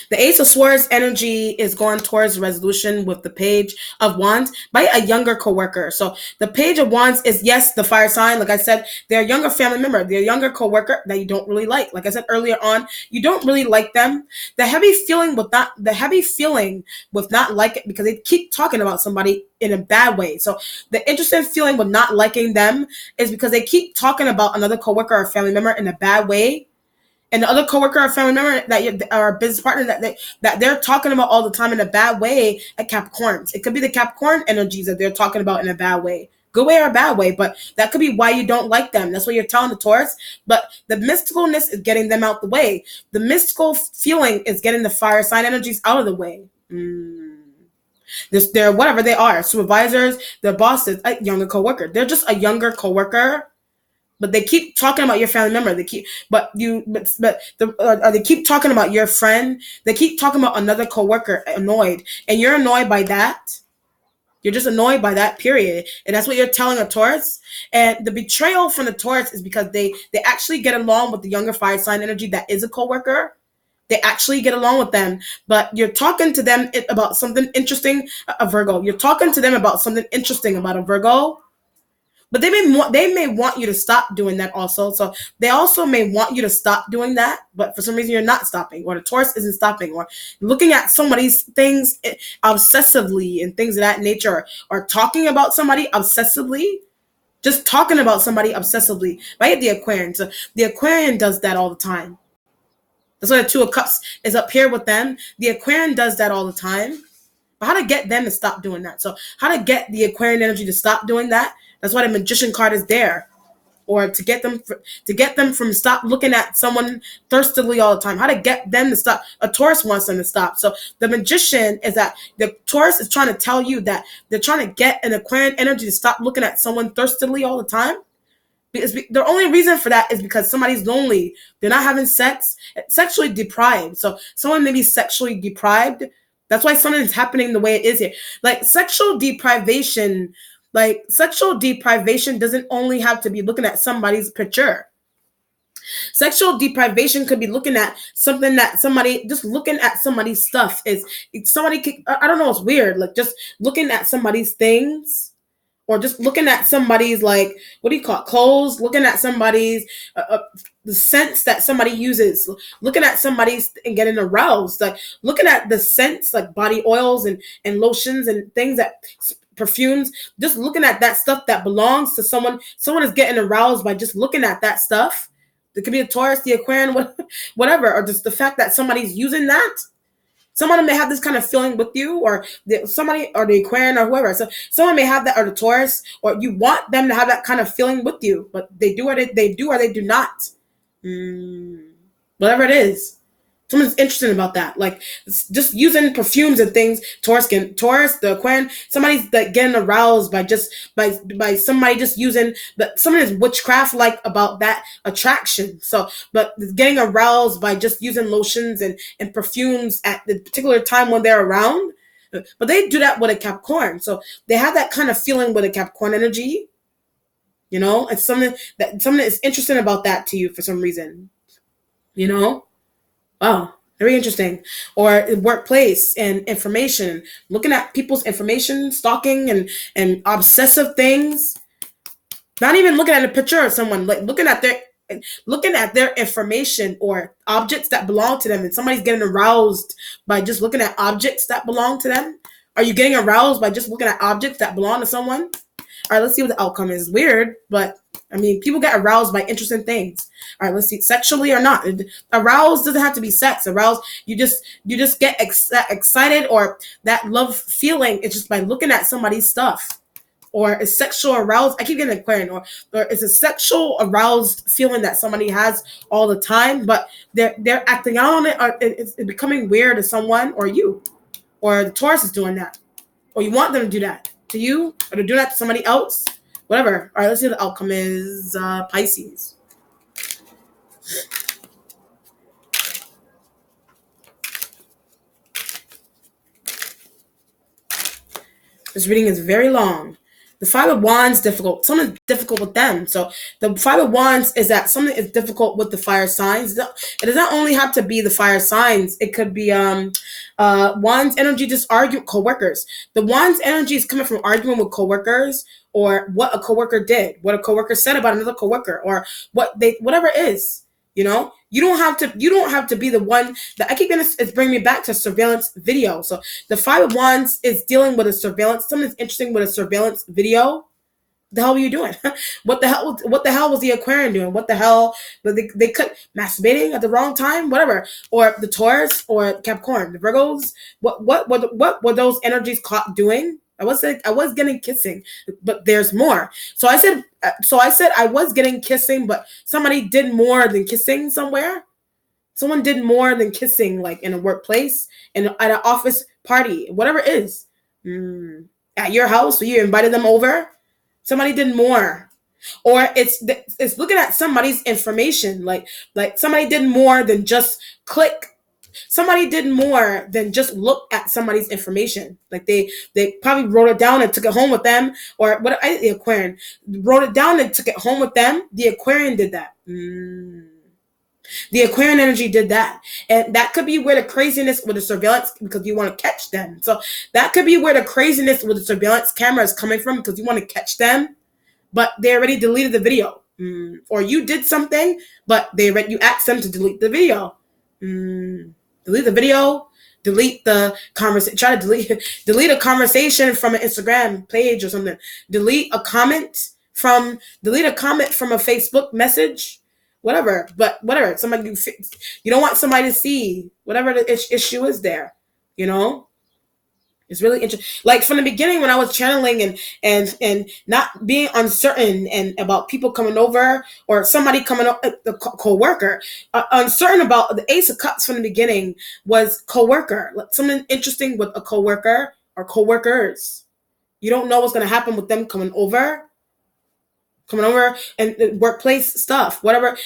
The Ace of Swords energy is going towards resolution with the Page of Wands by a younger coworker. So the Page of Wands is, yes, the fire sign. Like I said, they're a younger family member. They're a younger coworker that you don't really like. Like I said earlier on, you don't really like them. The heavy feeling with not like it, because they keep talking about somebody in a bad way. So the interesting feeling with not liking them is because they keep talking about another coworker or family member in a bad way. And the other coworker or family member or business partner that they're talking about all the time in a bad way at Capricorns. It could be the Capricorn energies that they're talking about in a bad way. Good way or a bad way, but that could be why you don't like them. That's what you're telling the Taurus. But the mysticalness is getting them out the way. The mystical feeling is getting the fire sign energies out of the way. They're whatever they are. Supervisors, their bosses, a younger coworker. They're just a younger coworker. But they keep talking about your family member. They keep talking about your friend. They keep talking about another coworker, annoyed, and you're annoyed by that. You're just annoyed by that, period. And that's what you're telling a Taurus. And the betrayal from the Taurus is because they actually get along with the younger fire sign energy that is a coworker. They actually get along with them, but you're talking to them about something interesting, a Virgo. You're talking to them about something interesting about a Virgo. But they may want you to stop doing that also. So they also may want you to stop doing that, but for some reason you're not stopping, or the Taurus isn't stopping, or looking at somebody's things obsessively and things of that nature, or talking about somebody obsessively, just talking about somebody obsessively. Right? The Aquarian. So the Aquarian does that all the time. That's why the Two of Cups is up here with them. The Aquarian does that all the time. But how to get them to stop doing that? So how to get the Aquarian energy to stop doing that? That's why the Magician card is there, or to get them from stop looking at someone thirstily all the time. How to get them to stop? A Taurus wants them to stop. So the Magician is that the Taurus is trying to tell you that they're trying to get an Aquarian energy to stop looking at someone thirstily all the time. Because the only reason for that is because somebody's lonely. They're not having sex, sexually deprived. So someone may be sexually deprived. That's why something's happening the way it is here. Like sexual deprivation doesn't only have to be looking at somebody's picture. Sexual deprivation could be looking at something that just looking at somebody's stuff is somebody. I don't know. It's weird. Like just looking at somebody's things, or just looking at somebody's clothes, looking at somebody's the scents that somebody uses, looking at somebody's and getting aroused, like looking at the scents, like body oils and lotions and things, that perfumes, just looking at that stuff that belongs to someone is getting aroused by just looking at that stuff. It could be a Taurus, the Aquarian, whatever, or just the fact that somebody's using that. Someone may have this kind of feeling with you, or somebody, or the Aquarian, or whoever. So someone may have that, or the Taurus, or you want them to have that kind of feeling with you, but they do or they do not. Whatever it is, someone's interested about that. Like just using perfumes and things. Taurus, the Aquarian, somebody's like getting aroused by somebody just using, but something is witchcraft like about that attraction. So, but getting aroused by just using lotions and perfumes at the particular time when they're around. But they do that with a Capricorn. So they have that kind of feeling with a Capricorn energy. You know, it's something is interesting about that to you for some reason. You know? Wow, very interesting. Or workplace and information, looking at people's information, stalking and obsessive things. Not even looking at a picture of someone, like looking at looking at their information or objects that belong to them, and somebody's getting aroused by just looking at objects that belong to them. Are you getting aroused by just looking at objects that belong to someone? All right, let's see what the outcome is. Weird, but I mean, people get aroused by interesting things. All right, let's see, sexually or not. Aroused doesn't have to be sex. Aroused, you just get excited, or that love feeling. It's just by looking at somebody's stuff. Or is sexual aroused? I keep getting Aquarian. Or is a sexual aroused feeling that somebody has all the time, but they're acting out on it, or it's becoming weird to someone, or you, or the Taurus is doing that, or you want them to do that to you, or to do that to somebody else, whatever. All right, let's see what the outcome is. Pisces. This reading is very long. The Five of Wands difficult. Something's difficult with them. So the Five of Wands is that something is difficult with the fire signs. It does not only have to be the fire signs. It could be Wands energy, just argue with coworkers. The Wands energy is coming from arguing with coworkers, or what a coworker did, what a coworker said about another coworker, or whatever it is. You don't have to be the one that I keep getting. It's bringing me back to surveillance video. So the Five of Wands is dealing with a surveillance. Something's interesting with a surveillance video. The hell were you doing? What the hell was the Aquarian doing? What the hell? They could masturbating at the wrong time, whatever. Or the Taurus or Capricorn, the Virgos. What were those energies caught doing? I was getting kissing, but there's more. So I said I was getting kissing, but somebody did more than kissing somewhere. Someone did more than kissing, like in a workplace, and at an office party, whatever it is. At your house, so you invited them over. Somebody did more. Or it's looking at somebody's information, like somebody did more than just click. Somebody did more than just look at somebody's information. Like they probably wrote it down and took it home with them, or the Aquarian wrote it down and took it home with them. The Aquarian did that. The Aquarian energy did that. And that could be where the craziness with the surveillance, because you want to catch them. So that could be where the craziness with the surveillance camera is coming from, because you want to catch them, but they already deleted the video. Or you did something, but you asked them to delete the video. Delete the video, delete the conversation, try to delete a conversation from an Instagram page or something. Delete a comment from a Facebook message, whatever. But whatever, somebody you don't want somebody to see whatever the issue is there, It's really interesting. Like from the beginning, when I was channeling and not being uncertain and about people coming over, or somebody coming up, the co-worker, uncertain about the Ace of Cups from the beginning was co-worker. Like something interesting with a co-worker or co-workers. You don't know what's going to happen with them coming over and workplace stuff, whatever,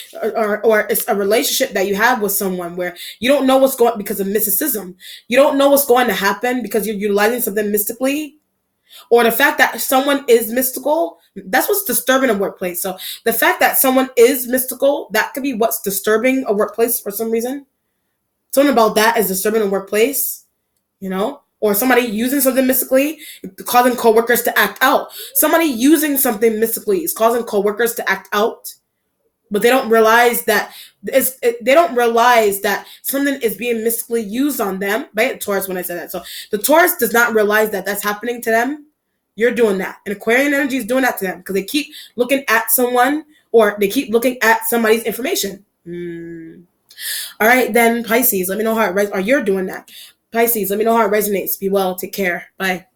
or it's a relationship that you have with someone where you don't know what's going, because of mysticism. You don't know what's going to happen because you're utilizing something mystically, or the fact that someone is mystical. That's what's disturbing a workplace. So the fact that someone is mystical, that could be what's disturbing a workplace for some reason. Something about that is disturbing a workplace, Or somebody using something mystically, causing coworkers to act out. Somebody using something mystically is causing coworkers to act out, but they don't realize that something is being mystically used on them by the Taurus. When I said that, so the Taurus does not realize that that's happening to them. You're doing that, and Aquarian energy is doing that to them because they keep looking at someone, or they keep looking at somebody's information. All right, then Pisces, let me know how it resonates. Or you're doing that. Pisces, let me know how it resonates. Be well. Take care. Bye.